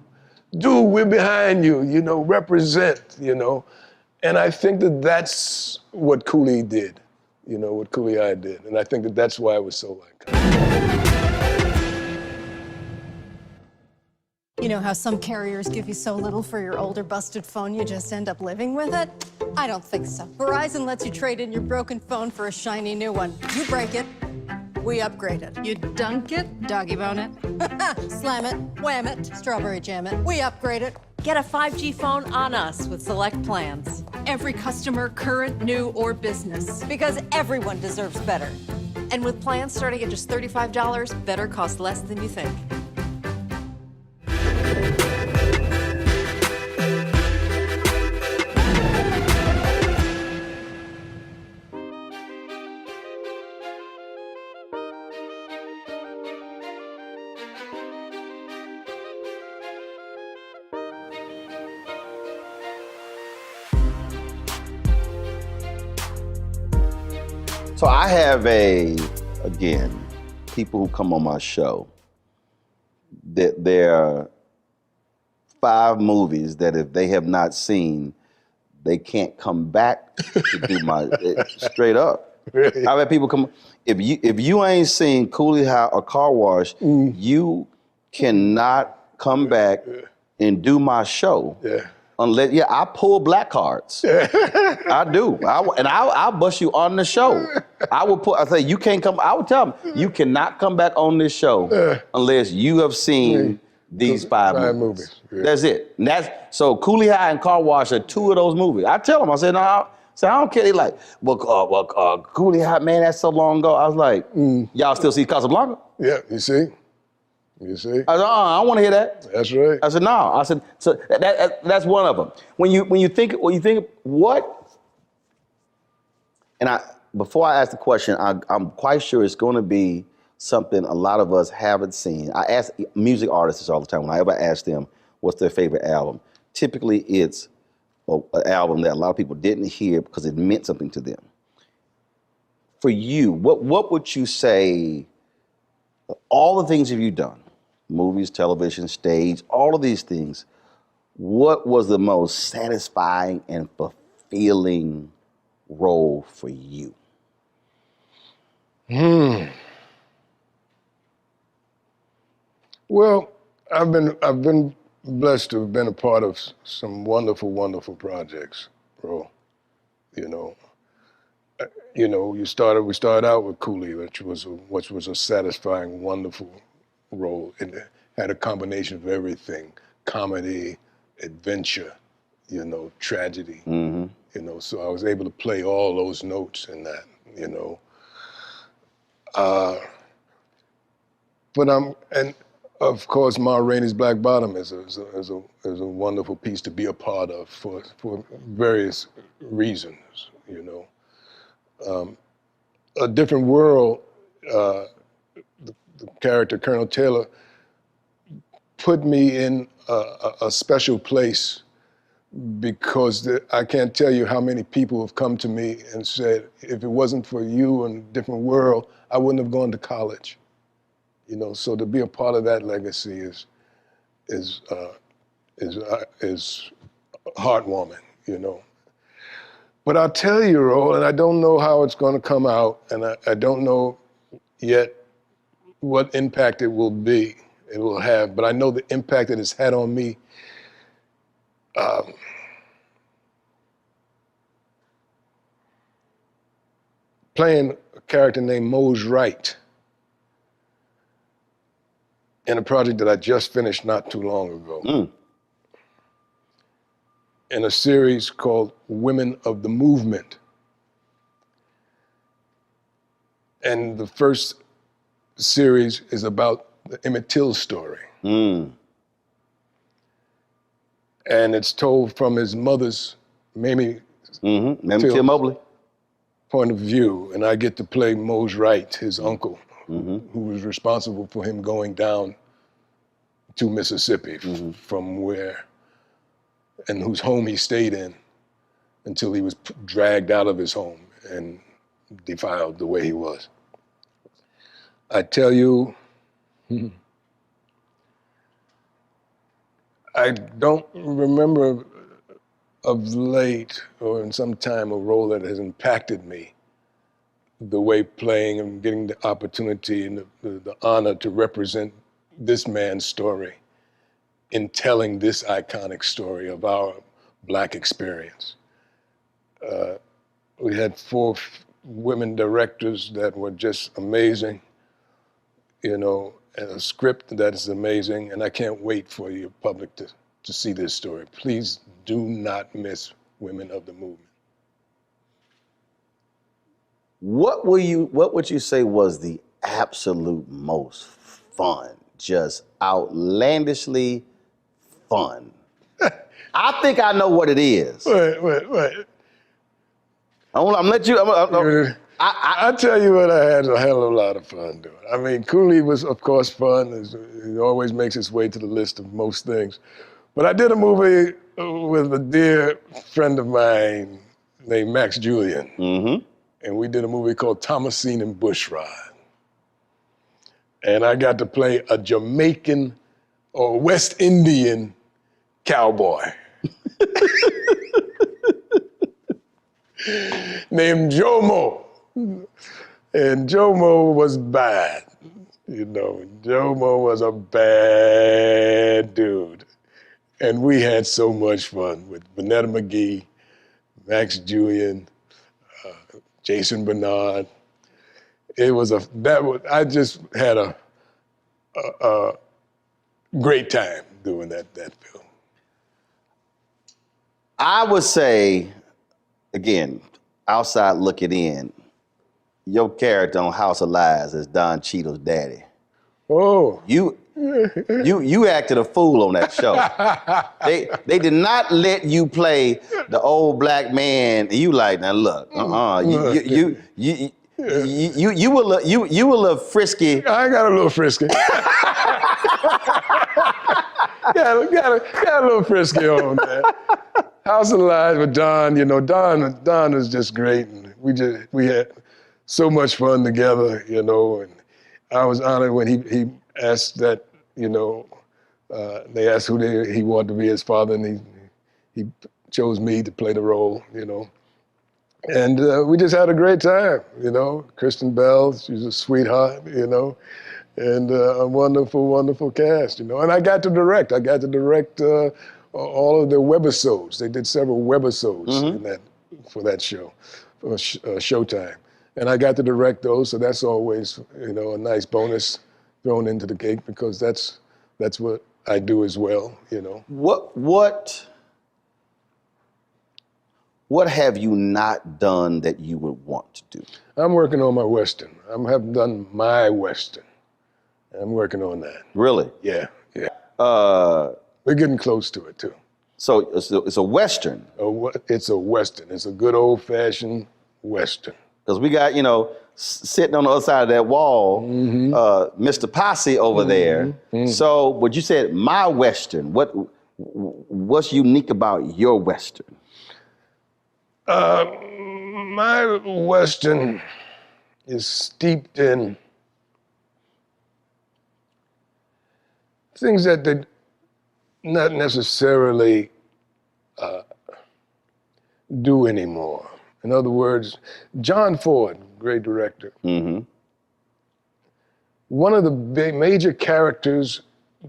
we're behind you, you know, represent, you know. And I think that that's what Cooley did, you know, what Cooley High did. And I think that that's why it was so iconic. You know how some carriers give you so little for your older busted phone you just end up living with it? I don't think so. Verizon lets you trade in your broken phone for a shiny new one. You break it, we upgrade it. You dunk it, doggy bone it. Slam it, wham it, strawberry jam it. We upgrade it. Get a 5G phone on us with select plans. Every customer, current, new, or business. Because everyone deserves better. And with plans starting at just $35, better costs less than you think. So I have again, people who come on my show, that there are 5 movies that if they have not seen, they can't come back to do my, straight up. Really? I've had people come, if you ain't seen Coolie High or Car Wash, you cannot come back and do my show. Yeah. Unless, I pull black cards. I do. I'll bust you on the show. I say, you can't come, I would tell them, you cannot come back on this show unless you have seen these 5 movies. Yeah. That's it. And so Coolie High and Car Wash are 2 of those movies. I tell them, I said, no, I don't care. They like, Coolie High, man, that's so long ago. I was like, y'all still see Casablanca? Yeah, you see? You see? I said, I don't want to hear that. That's right. I said, no. I said, so that's one of them. When you think what, and before I ask the question, I'm quite sure it's going to be something a lot of us haven't seen. I ask music artists all the time, when I ever ask them what's their favorite album, typically it's an album that a lot of people didn't hear because it meant something to them. For you, what would you say, all the things have you done? Movies, television, stage, all of these things. What was the most satisfying and fulfilling role for you? Well, I've been blessed to have been a part of some wonderful, wonderful projects, bro. We started out with Coolie, which was a satisfying, wonderful role. It had a combination of everything: comedy, adventure, tragedy. So I was able to play all those notes in that, and of course, Ma Rainey's Black Bottom is a wonderful piece to be a part of for various reasons, A Different World, the character Colonel Taylor put me in a special place because I can't tell you how many people have come to me and said, if it wasn't for you and A Different World, I wouldn't have gone to college. So to be a part of that legacy is heartwarming, But I'll tell you, Roland, I don't know how it's going to come out, and I don't know yet what impact it will have, but I know the impact that it's had on me. Playing a character named Mose Wright in a project that I just finished not too long ago. In a series called Women of the Movement. And the first series is about the Emmett Till story. And it's told from his mother's, Mamie Till Mobley, point of view. And I get to play Mose Wright, his uncle, who was responsible for him going down to Mississippi from where, and whose home he stayed in until he was dragged out of his home and defiled the way he was. I tell you, I don't remember of late or in some time a role that has impacted me the way playing and getting the opportunity and the honor to represent this man's story in telling this iconic story of our Black experience. We had 4 women directors that were just amazing, you know, and a script that is amazing, and I can't wait for your public to see this story. Please do not miss Women of the Movement. What would you say was the absolute most fun, just outlandishly fun? I think I know what it is. Wait. I'm gonna let you. I tell you what, I had a hell of a lot of fun doing. I mean, Cooley was, of course, fun. It always makes its way to the list of most things. But I did a movie with a dear friend of mine named Max Julian. Mm-hmm. And we did a movie called Thomasine and Bushrod. And I got to play a Jamaican or West Indian cowboy named Jomo. And Jomo was bad. You know, Jomo was a bad dude. And we had so much fun with Vanetta McGee, Max Julian, Jason Bernard. I just had a great time doing that film. I would say, again, outside looking in, your character on House of Lies is Don Cheadle's daddy. Oh. You acted a fool on that show. They did not let you play the old black man. You like, now look, you were a little frisky. I got a little frisky. got a little frisky on that. House of Lies with Don, you know, Don was just great, and we had so much fun together, you know, and I was honored when he asked that, you know, they asked who he wanted to be his father, and he chose me to play the role, you know. And we just had a great time, you know. Kristen Bell, she's a sweetheart, you know, and a wonderful, wonderful cast, you know. And I got to direct all of the webisodes. They did several webisodes for that show, for Showtime. And I got to direct those, so that's always, you know, a nice bonus thrown into the cake, because that's what I do as well, you know. What have you not done that you would want to do? I'm working on my Western. I haven't done my Western. I'm working on that. Really? Yeah. We're getting close to it, too. So it's a Western? It's a Western. It's a good old-fashioned Western. Because we got, you know, sitting on the other side of that wall, Mr. Posse over there. So, but you said my Western. What's unique about your Western? My Western is steeped in things that they not necessarily do anymore. In other words, John Ford, great director. One of the major characters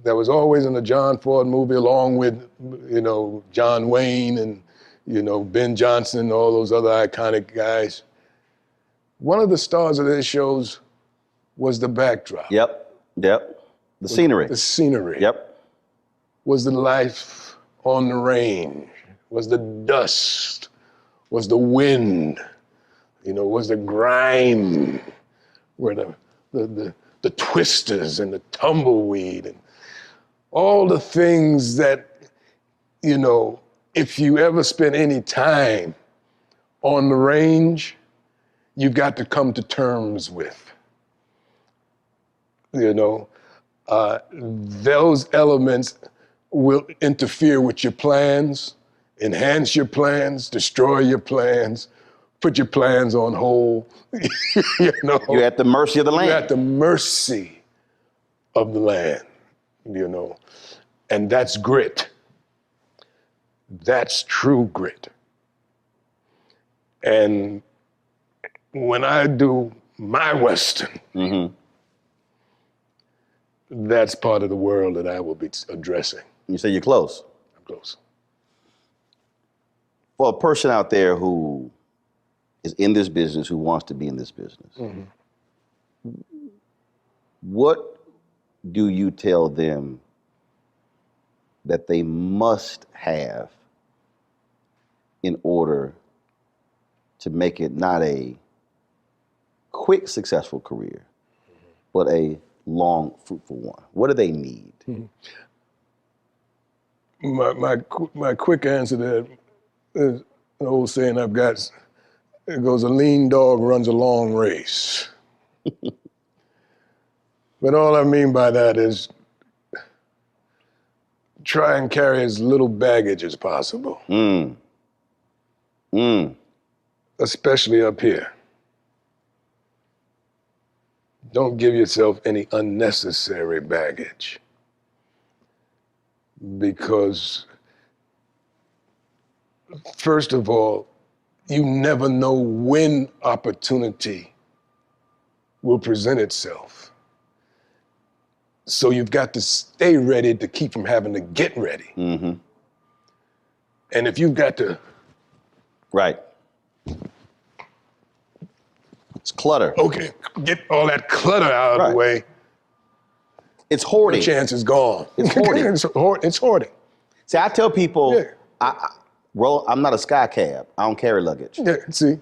that was always in the John Ford movie, along with, you know, John Wayne and, you know, Ben Johnson and all those other iconic guys. One of the stars of their shows was the backdrop. Yep. The scenery. The scenery. Yep. Was the life on the range, was the dust, was the wind, you know, was the grime, were the twisters and the tumbleweed and all the things that, you know, if you ever spend any time on the range, you've got to come to terms with. You know, those elements will interfere with your plans, enhance your plans, destroy your plans, put your plans on hold. You know, you're at the mercy of the land. You're at the mercy of the land, you know, and that's grit. That's true grit. And when I do my Western, that's part of the world that I will be addressing. You say you're close. I'm close. For a person out there who is in this business, who wants to be in this business, what do you tell them that they must have in order to make it not a quick, successful career, but a long, fruitful one? What do they need? My quick answer to that is an old saying I've got. It goes, a lean dog runs a long race. But all I mean by that is try and carry as little baggage as possible. Especially up here. Don't give yourself any unnecessary baggage. Because, first of all, you never know when opportunity will present itself. So you've got to stay ready to keep from having to get ready. And if you've got to... Right. It's clutter. Okay, get all that clutter out of the way. It's hoarding. The chance is gone. It's hoarding. It's hoarding. See, I tell people, I'm not a sky cab. I don't carry luggage. Yeah, see.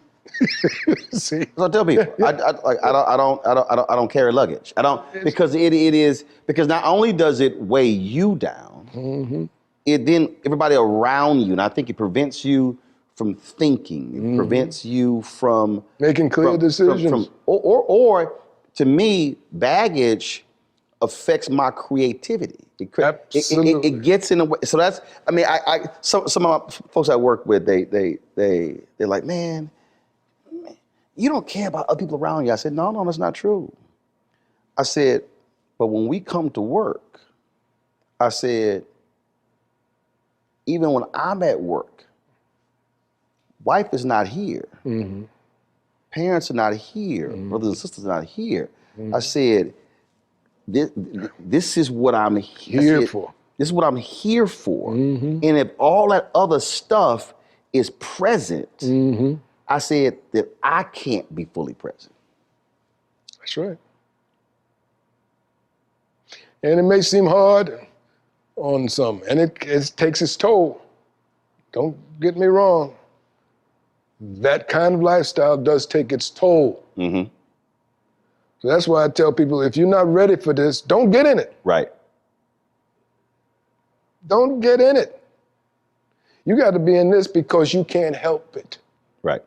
See. So I tell people, I don't carry luggage. I don't, because because not only does it weigh you down, it then everybody around you, and I think it prevents you from thinking. It prevents you from making clear decisions. Or to me, baggage affects my creativity. It gets in the way. So that's, I mean, some of my folks I work with, they're like, man, you don't care about other people around you. I said, no, that's not true. I said, but when we come to work, I said, even when I'm at work, wife is not here. Parents are not here. Brothers and sisters are not here. I said, this is what I'm here for. This is what I'm here for. And if all that other stuff is present, I said that I can't be fully present. That's right. And it may seem hard on some, and it takes its toll. Don't get me wrong. That kind of lifestyle does take its toll. So that's why I tell people, if you're not ready for this, don't get in it. Right. Don't get in it. You got to be in this because you can't help it. Right.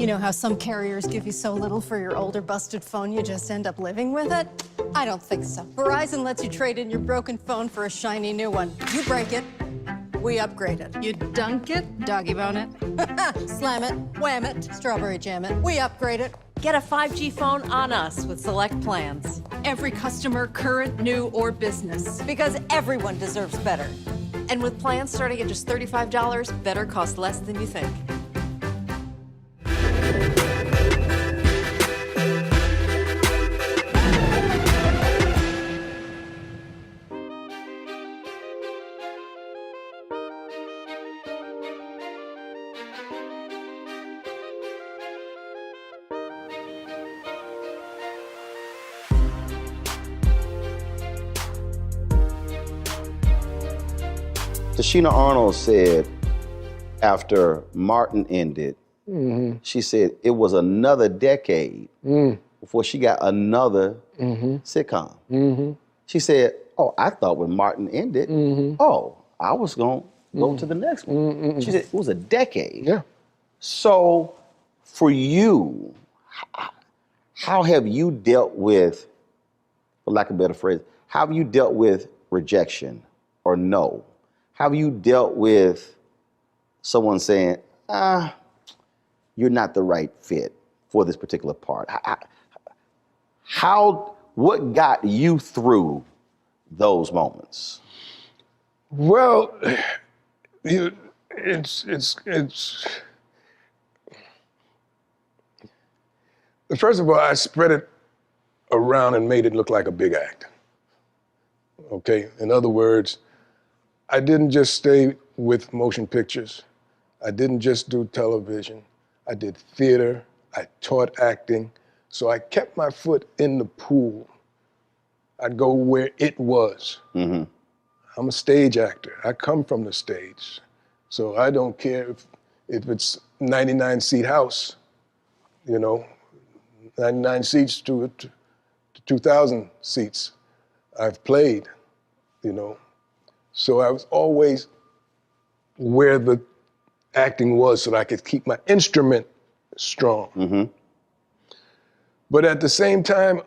You know how some carriers give you so little for your older busted phone you just end up living with it? I don't think so. Verizon lets you trade in your broken phone for a shiny new one. You break it, we upgrade it. You dunk it, doggy bone it. Slam it, wham it, strawberry jam it. We upgrade it. Get a 5G phone on us with select plans. Every customer, current, new, or business. Because everyone deserves better. And with plans starting at just $35, better costs less than you think. Tashina Arnold said after Martin ended, she said it was another decade before she got another sitcom. She said, oh, I thought when Martin ended, I was going to go to the next one. She said it was a decade. Yeah. So for you, how have you dealt with, for lack of a better phrase, how have you dealt with rejection or no? How have you dealt with someone saying, you're not the right fit for this particular part? What got you through those moments? Well, first of all, I spread it around and made it look like a big act. Okay, in other words, I didn't just stay with motion pictures. I didn't just do television. I did theater, I taught acting. So I kept my foot in the pool. I'd go where it was. Mm-hmm. I'm a stage actor. I come from the stage. So I don't care if it's 99 seat house, 99 seats to 2,000 seats. I've played, So I was always where the acting was so that I could keep my instrument strong. Mm-hmm. But at the same time,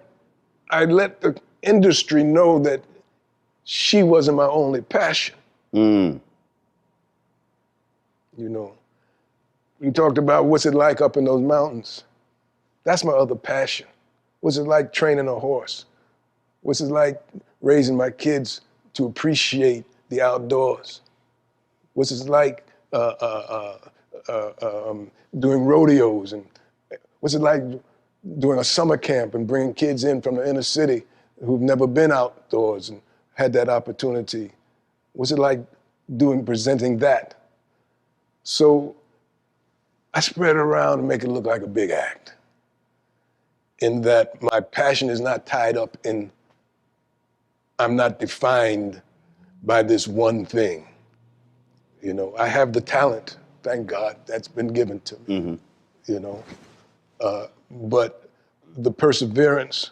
I let the industry know that she wasn't my only passion. Mm. You talked about what's it like up in those mountains. That's my other passion. What's it like training a horse? What's it like raising my kids to appreciate the outdoors? What's it like doing rodeos? And what's it like doing a summer camp and bringing kids in from the inner city who've never been outdoors and had that opportunity? What's it like presenting that? So I spread it around and make it look like a big act, in that my passion is not tied up in, I'm not defined by this one thing. I have the talent, thank God, that's been given to me, but the perseverance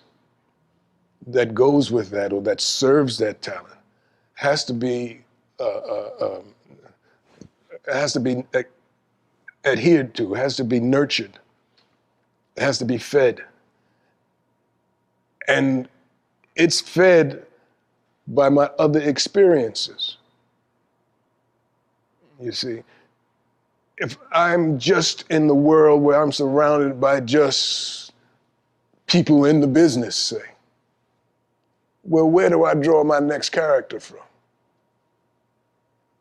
that goes with that or that serves that talent has to be adhered to, has to be nurtured, has to be fed. And it's fed by my other experiences. You see, if I'm just in the world where I'm surrounded by just people in the business, say, well, where do I draw my next character from?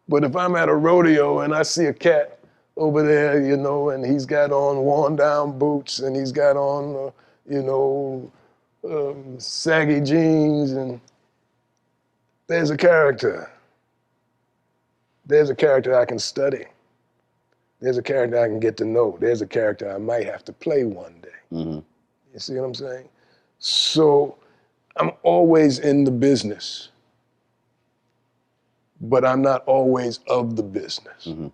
But if I'm at a rodeo and I see a cat over there, and he's got on worn down boots and he's got on, saggy jeans, and there's a character. There's a character I can study. There's a character I can get to know. There's a character I might have to play one day. Mm-hmm. You see what I'm saying? So I'm always in the business, but I'm not always of the business. Mm-hmm.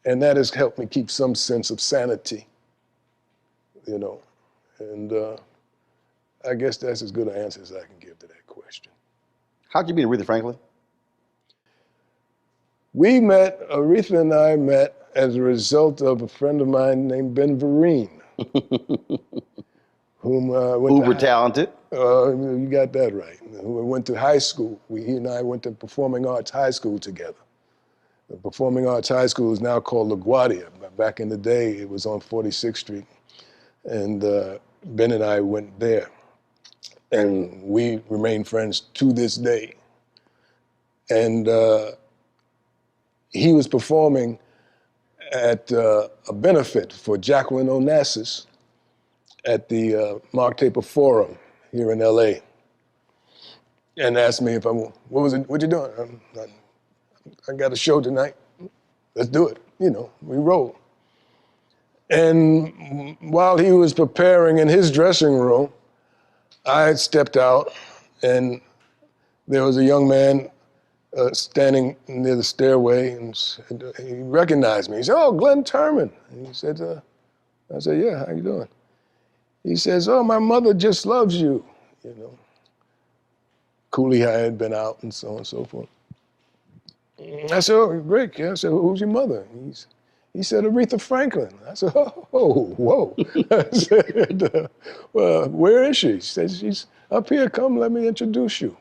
And that has helped me keep some sense of sanity, and I guess that's as good an answer as I can give to that question. How'd you meet Aretha Franklin? Aretha and I met as a result of a friend of mine named Ben Vereen, whom uber talented. You got that right. Who went to high school. He and I went to Performing Arts High School together. The Performing Arts High School is now called LaGuardia. Back in the day, it was on 46th Street. And Ben and I went there. And we remain friends to this day. And he was performing at a benefit for Jacqueline Onassis at the Mark Taper Forum here in LA. And asked me if what you doing? I got a show tonight. Let's do it. We roll. And while he was preparing in his dressing room, I stepped out and there was a young man standing near the stairway, and he recognized me. He said, "Oh, Glynn Turman." And he said, I said, "Yeah, how you doing?" He says, "Oh, my mother just loves you." Cooley had been out and so on and so forth. I said, "Oh, great." I said, "Who's your mother?" He said, "Aretha Franklin." I said, "Oh, whoa." I said, "Well, where is she?" She said, "She's up here. Come, let me introduce you."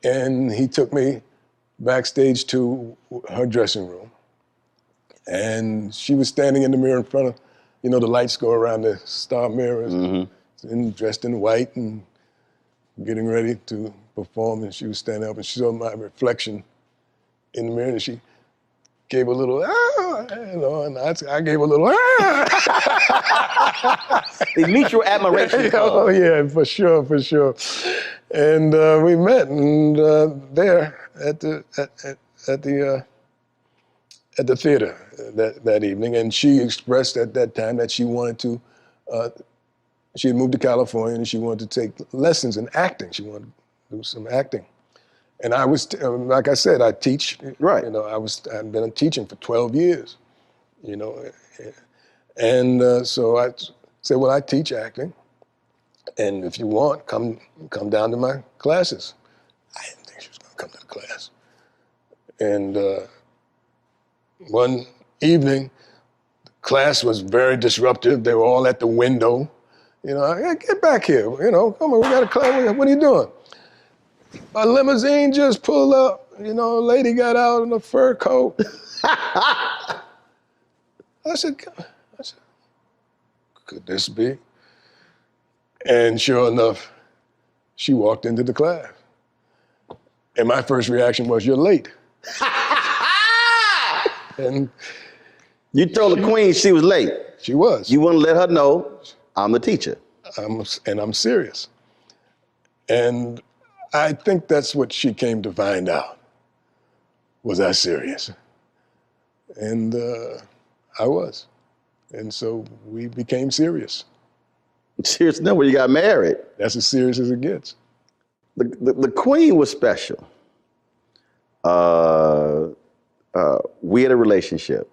And he took me backstage to her dressing room. And she was standing in the mirror in front of, the lights go around the star mirrors, and dressed in white and getting ready to perform. And she was standing up and she saw my reflection in the mirror, and she gave a little, and I gave a little, The mutual admiration. Oh yeah, for sure. And we met there at the theater that evening, and she expressed at that time that she wanted to, she had moved to California and she wanted to take lessons in acting. She wanted to do some acting. And I was, like I said, I teach. Right. I'd been teaching for 12 years, And so I said, well, I teach acting. And if you want, come down to my classes. I didn't think she was going to come to the class. And one evening, the class was very disruptive. They were all at the window. Hey, get back here. Come on, we got a class. What are you doing? A limousine just pulled up. A lady got out in a fur coat. I said, could this be? And sure enough, she walked into the class. And my first reaction was, you're late. And you told the queen she was late. She was. You wouldn't let her know I'm the teacher. I'm serious. And I think that's what she came to find out. Was I serious? And I was. And so we became serious. Serious enough when you got married. That's as serious as it gets. The queen was special. We had a relationship.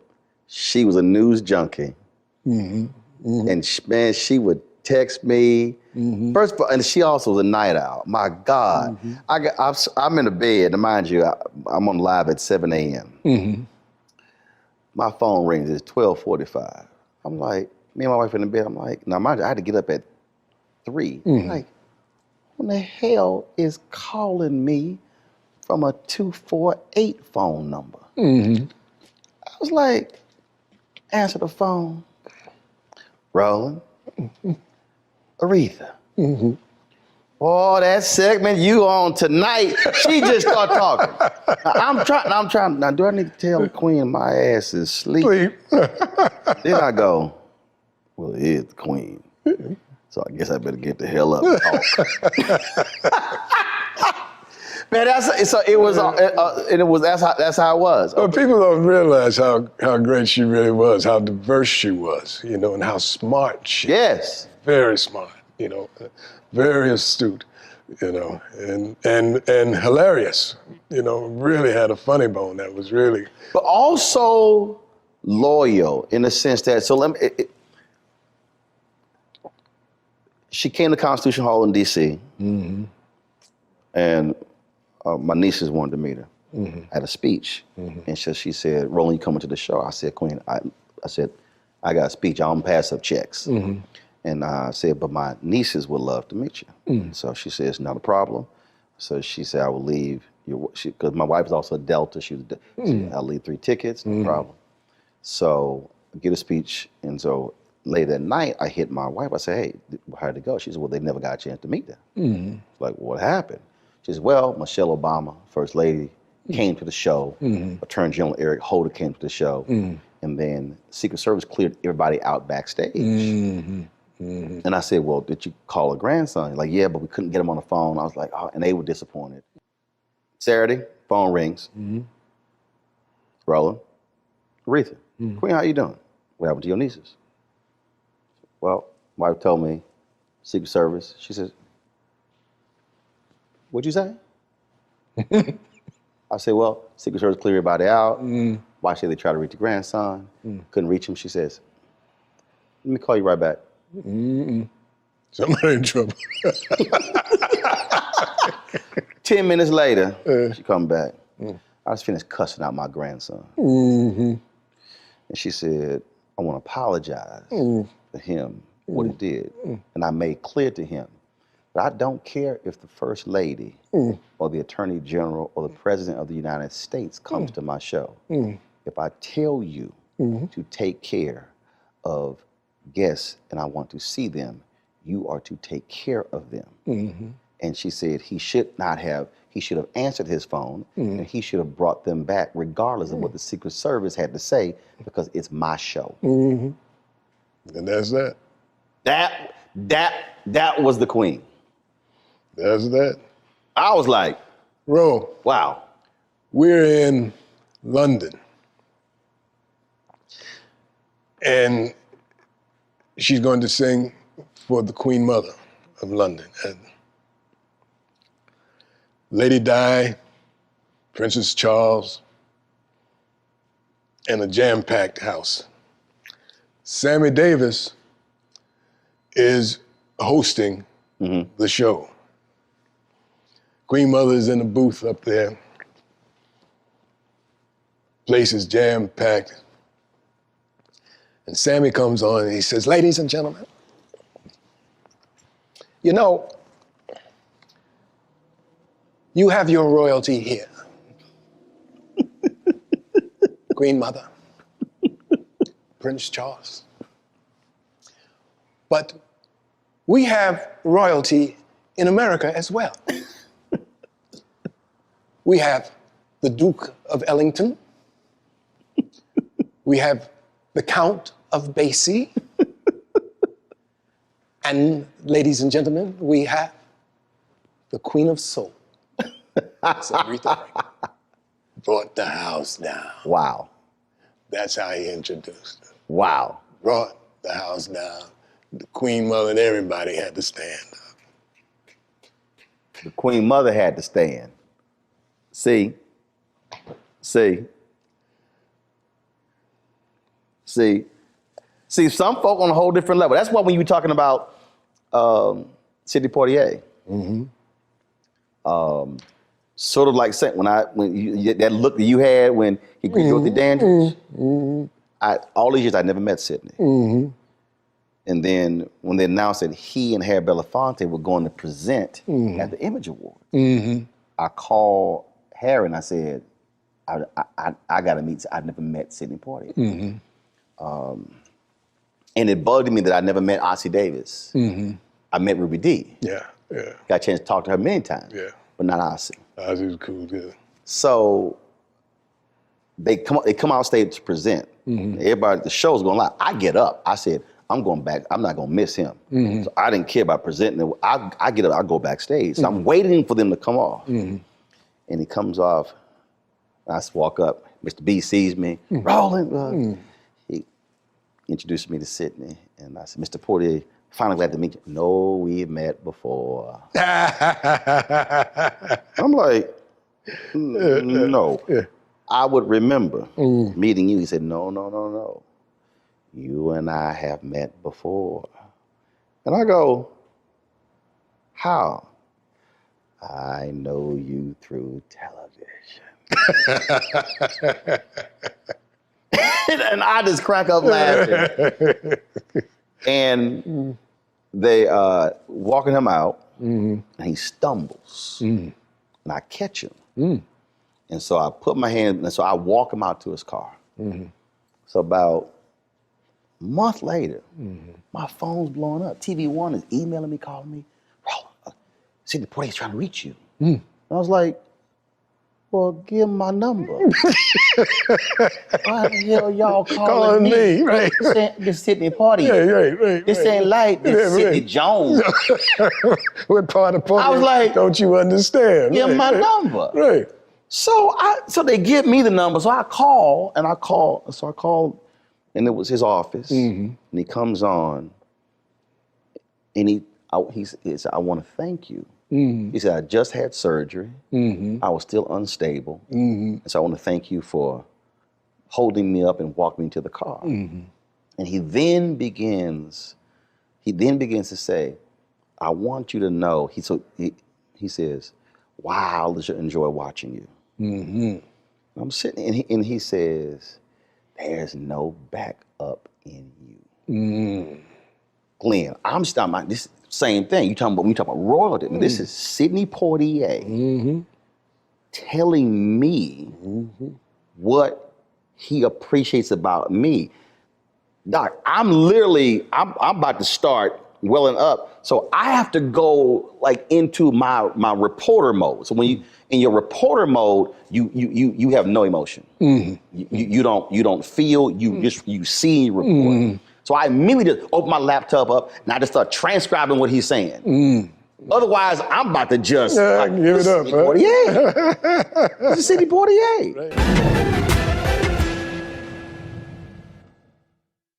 She was a news junkie. Mm-hmm. Mm-hmm. And man, she would text me. Mm-hmm. First of all, and she also was a night owl. My God. Mm-hmm. I'm in the bed, and mind you, I'm on live at 7 a.m. Mm-hmm. My phone rings, it's 12:45. I'm like, me and my wife in the bed, I'm like, now mind you, I had to get up at 3. Mm-hmm. I'm like, when the hell is calling me from a 248 phone number? Mm-hmm. I was like, answer the phone. Roland, Aretha. Mm-hmm. Oh, that segment you on tonight, she just started talking. I'm trying. Now, do I need to tell the queen my ass is asleep? Then I go, well, it is the queen. So I guess I better get the hell up and talk. Man, that's how it was. But people don't realize how great she really was, how diverse she was, and how smart she was. Yes. Very smart, very astute, and hilarious, really had a funny bone that was really. But also loyal in the sense that, she came to Constitution Hall in D.C. Mm-hmm. and my nieces wanted to meet her at a speech. Mm-hmm. And so she said, Roland, you coming to the show? I said, Queen, I said, I got a speech. I don't pass up checks. Mm-hmm. And I said, but my nieces would love to meet you. Mm-hmm. So she said, it's not a problem. So she said, I will leave, because my wife is also a Delta. She said, I'll leave 3 tickets, no problem. So I get a speech. And so later that night, I hit my wife. I said, hey, how'd it go? She said, well, they never got a chance to meet them. Mm-hmm. Like, what happened? She says, well, Michelle Obama, First Lady, came to the show. Mm-hmm. Attorney General Eric Holder came to the show. Mm-hmm. And then Secret Service cleared everybody out backstage. Mm-hmm. Mm-hmm. And I said, well, did you call a grandson? Like, yeah, but we couldn't get him on the phone. I was like, oh, and they were disappointed. Saturday, phone rings. Mm-hmm. Roland, Aretha, Queen, how you doing? What happened to your nieces? Well, my wife told me, Secret Service, she says, what'd you say? I said, well, Secret Service cleared everybody out. Why should they try to reach the grandson? Couldn't reach him. She says, let me call you right back. Somebody in trouble. 10 minutes later, she come back. I was finished cussing out my grandson. Mm-hmm. And she said, I want to apologize to him what he did. And I made clear to him, but I don't care if the First Lady or the Attorney General or the President of the United States comes to my show. If I tell you to take care of guests and I want to see them, you are to take care of them. And she said he should he should have answered his phone, and he should have brought them back regardless of what the Secret Service had to say, because it's my show. And that's that. That was the Queen. That's that. I was like, Ro, wow. we're in London. And she's going to sing for the Queen Mother of London. And Lady Di, Princess Charles, and a jam-packed house. Sammy Davis is hosting the show. Queen Mother's in the booth up there. Place is jam-packed. And Sammy comes on and he says, ladies and gentlemen, you know, you have your royalty here. Queen Mother, Prince Charles. But we have royalty in America as well. We have the Duke of Ellington. We have the Count of Basie. And ladies and gentlemen, we have the Queen of Soul. So Aretha brought the house down. Wow. That's how he introduced her. Wow. Brought the house down. The Queen Mother and everybody had to stand up. The Queen Mother had to stand. See, some folk on a whole different level. That's why when you were talking about Sidney Poitier, sort of like that look that you had when he greeted Dorothy Dandridge. All these years I never met Sidney. And then when they announced that he and Harry Belafonte were going to present at the Image Awards, I called Harry and I said, I got to meet. I've never met Sidney Poitier. And it bugged me that I never met Ossie Davis. I met Ruby Dee. Yeah. Got a chance to talk to her many times. Yeah. But not Ossie. Ossie was cool, good. So they come out stage to present. Everybody, the show's going live. I get up. I said, I'm going back. I'm not going to miss him. So I didn't care about presenting. I get up. I go backstage. So I'm waiting for them to come off. And he comes off. I walk up. Mr. B sees me. Roland. He introduced me to Sidney. And I said, Mr. Poitier, finally glad to meet you. No, we've met before. I'm like, no. I would remember meeting you. He said, no. You and I have met before. And I go, how? I know you through television. And I just crack up laughing. And they walking him out, and he stumbles. And I catch him. And so I put my hand, and so I walk him out to his car. So about a month later, my phone's blowing up. TV One is emailing me, calling me, Roland, Sidney Poitier's trying to reach you. And I was like, well, give him my number. Why the hell y'all calling me? Right. This Sidney Poitier. Right. This ain't like this Sidney Jones. What part of I was like, don't you understand? Give him my number. Right. So they give me the number. So I call, and it was his office. And he comes on, and he said, I want to thank you. He said, I just had surgery. I was still unstable. And so I want to thank you for holding me up and walking me to the car. And he then begins to say, I want you to know, he says, wow, I enjoy watching you. I'm sitting, and he says, there's no backup in you. Glynn, I'm talking about this same thing. When you talk about royalty, I mean, this is Sidney Poitier telling me what he appreciates about me. Doc, I'm about to start welling up. So I have to go like into my reporter mode. So when you in your reporter mode, you have no emotion. You don't feel. You see, you report. So I immediately just open my laptop up and I just start transcribing what he's saying. Otherwise, I'm about to just give it up. This is City Portier. Right.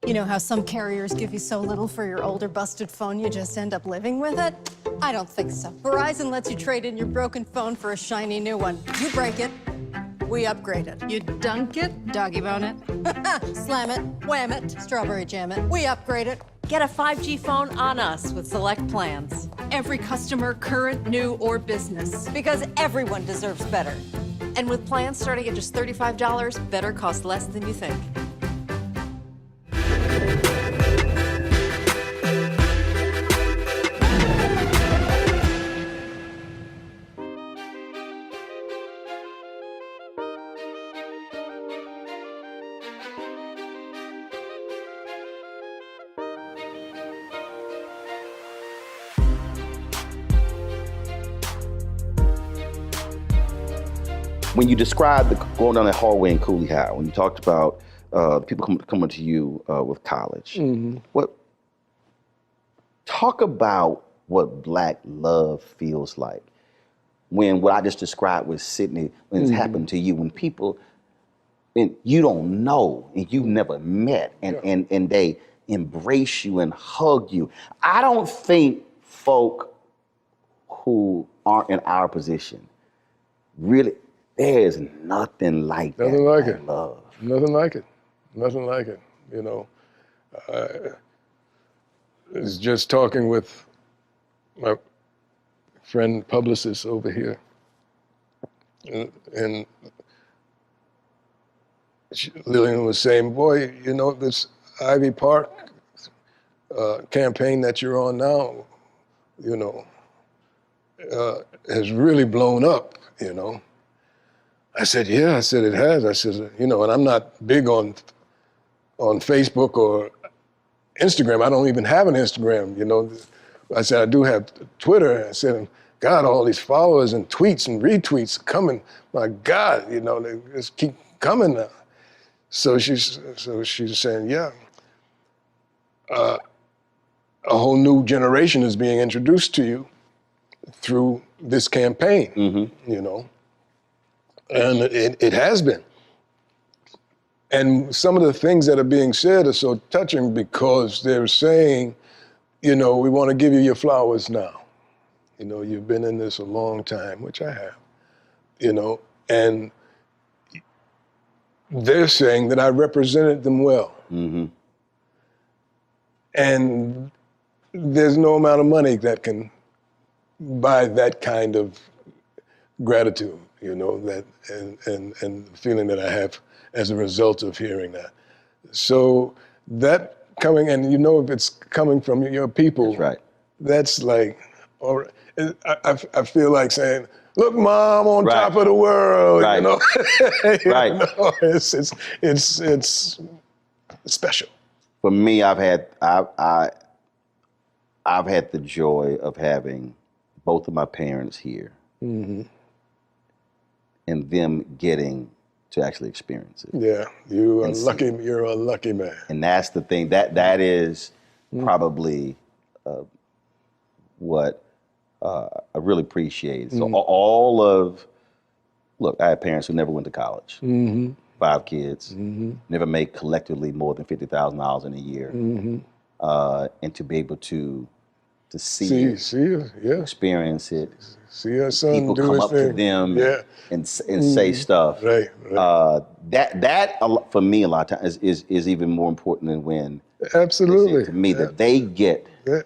You know how some carriers give you so little for your older busted phone you just end up living with it? I don't think so. Verizon lets you trade in your broken phone for a shiny new one. You break it, we upgrade it. You dunk it, doggy bone it. Slam it, wham it, strawberry jam it. We upgrade it. Get a 5G phone on us with select plans. Every customer, current, new, or business. Because everyone deserves better. And with plans starting at just $35, better costs less than you think. When you described going down that hallway in Cooley High, when you talked about people coming to you with college, talk about what Black love feels like. When what I just described with Sydney, when it's happened to you, when people, and you don't know, and you've never met, and they embrace you and hug you. I don't think folk who aren't in our position really, there is nothing like that. Nothing like it. Love. Nothing like it. Nothing like it. You know, I was just talking with my friend publicist over here, and Lillian was saying, "Boy, you know, this Ivy Park campaign that you're on now, you know, has really blown up, you know." I said, yeah, I said, it has. I said, you know, and I'm not big on Facebook or Instagram. I don't even have an Instagram, you know. I said, I do have Twitter. I said, God, all these followers and tweets and retweets coming. My God, you know, they just keep coming now. So she's saying, yeah, a whole new generation is being introduced to you through this campaign, you know. And it has been. And some of the things that are being said are so touching because they're saying, you know, we want to give you your flowers now. You know, you've been in this a long time, which I have, you know, and they're saying that I represented them well. And there's no amount of money that can buy that kind of gratitude, you know, that and the feeling that I have as a result of hearing that. So that coming, and you know, if it's coming from your people, That's right. That's like, all right. I feel like saying, look, Mom, on top of the world, you know. You know, it's special. For me, I've had the joy of having both of my parents here. And them getting to actually experience it. Yeah, you're a lucky man. And that's the thing, that is probably what I really appreciate. So look, I had parents who never went to college. 5 kids, never made collectively more than $50,000 in a year. And to be able to see it, experience it, see your son people do come his up thing. to them and say stuff. Right. That for me a lot of times is even more important than when absolutely to me that they get to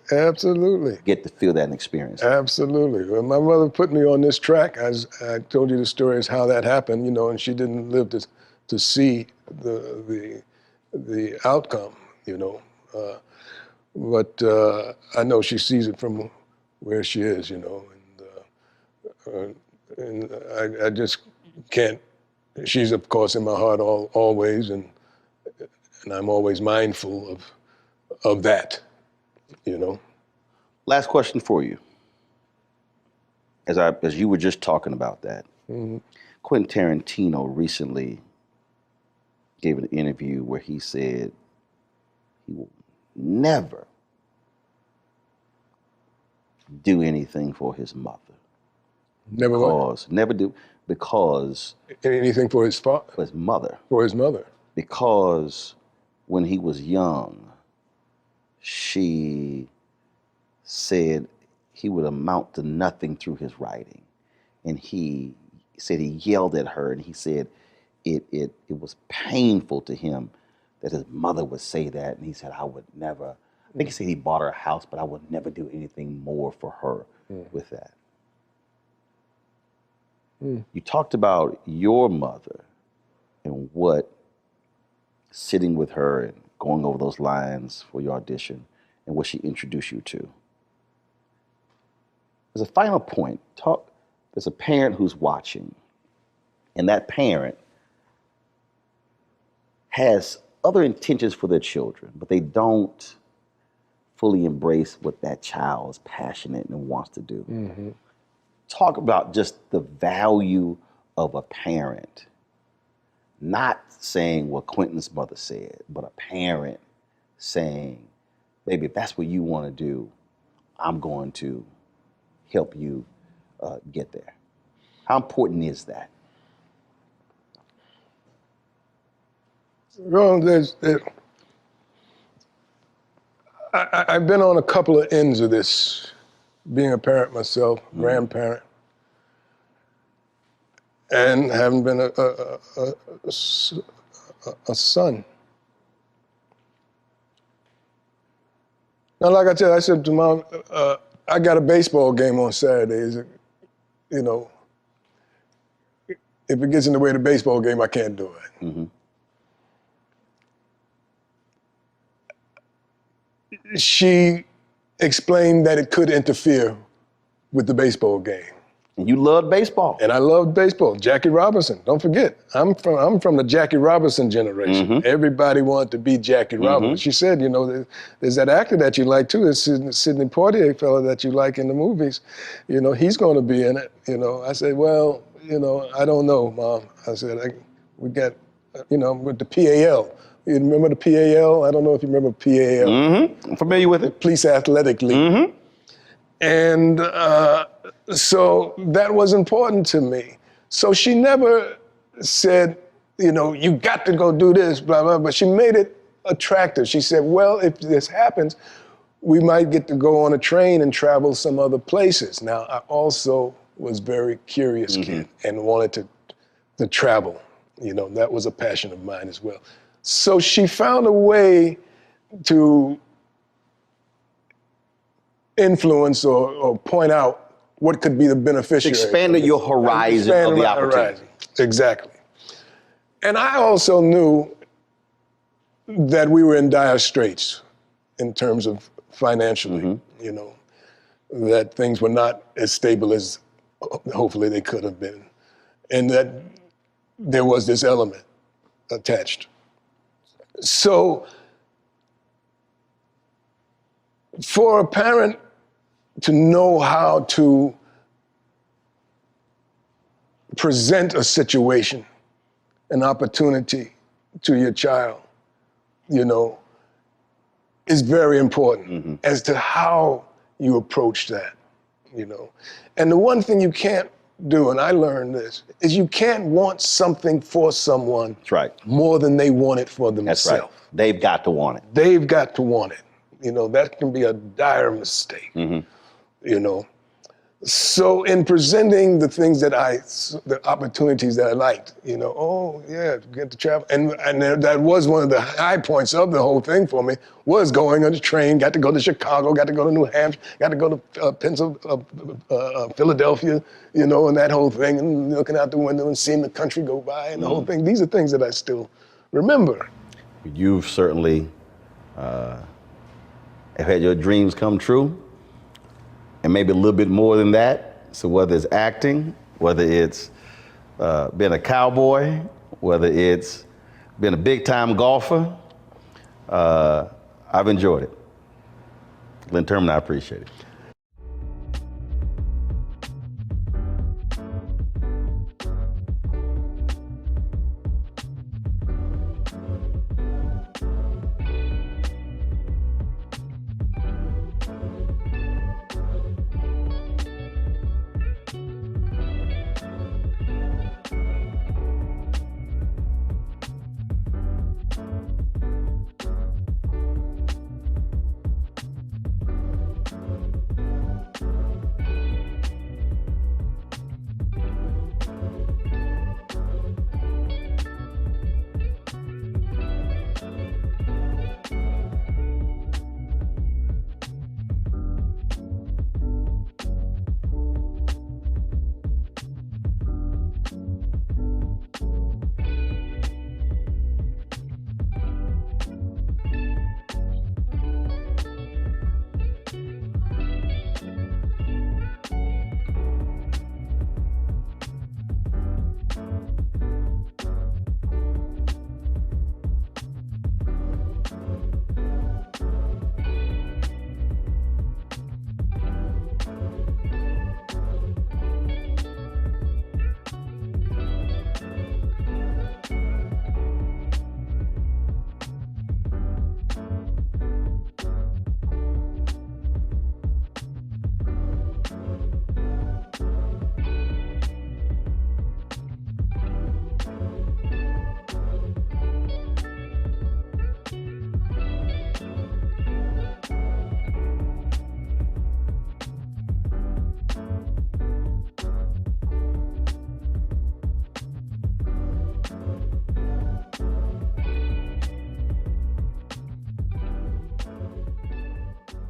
feel that and experience it. Absolutely. When my mother put me on this track, as I told you the story is how that happened, you know, and she didn't live to see the outcome, you know. But I know she sees it from where she is, you know, and I just can't. She's of course in my heart always, and I'm always mindful of that, you know. Last question for you. As you were just talking about that, Quentin Tarantino recently gave an interview where he said he will never do anything for his mother. Never what? Never do, because... Anything for his father? For his mother. For his mother. Because when he was young, she said he would amount to nothing through his writing. And he said he yelled at her, and he said it was painful to him that his mother would say that. And he said, I would never, I think he said he bought her a house, but I would never do anything more for her with that. You talked about your mother and what sitting with her and going over those lines for your audition and what she introduced you to. As a final point, there's a parent who's watching, and that parent has other intentions for their children, but they don't fully embrace what that child is passionate and wants to do. Talk about just the value of a parent, not saying what Quentin's mother said, but a parent saying, baby, if that's what you want to do, I'm going to help you get there. How important is that? Well, I've been on a couple of ends of this, being a parent myself, grandparent, and having been a son. Now, like I said to Mom, I got a baseball game on Saturdays. You know, if it gets in the way of the baseball game, I can't do it. She explained that it could interfere with the baseball game. And you loved baseball. And I loved baseball. Jackie Robinson, don't forget, I'm from the Jackie Robinson generation. Everybody wanted to be Jackie Robinson. She said, you know, there's that actor that you like too, there's Sidney Poitier fellow that you like in the movies. You know, he's going to be in it. You know, I said, well, you know, I don't know, Mom. I said, we got, you know, with the PAL. You remember the PAL? I don't know if you remember PAL. I'm familiar with it. Police Athletic League. And so that was important to me. So she never said, you know, you got to go do this, blah, blah, but she made it attractive. She said, well, if this happens, we might get to go on a train and travel some other places. Now, I also was very curious kid and wanted to travel. You know, that was a passion of mine as well. So she found a way to influence or point out what could be the beneficiary. Expanded your horizon of the opportunity. Exactly. And I also knew that we were in dire straits in terms of financially, you know, that things were not as stable as hopefully they could have been. And that there was this element attached. So for a parent to know how to present a situation, an opportunity to your child, you know, is very important as to how you approach that, you know. And the one thing you can't do, and I learned this, is you can't want something for someone more than they want it for themselves. That's right. They've got to want it. They've got to want it. You know, that can be a dire mistake, you know. So in presenting the things that the opportunities that I liked, you know, oh yeah, get to travel. And that was one of the high points of the whole thing for me, was going on the train, got to go to Chicago, got to go to New Hampshire, got to go to Philadelphia, you know, and that whole thing, and looking out the window and seeing the country go by and the whole thing. These are things that I still remember. You've certainly have had your dreams come true, and maybe a little bit more than that. So whether it's acting, whether it's being a cowboy, whether it's being a big-time golfer, I've enjoyed it. Glynn Turman, I appreciate it.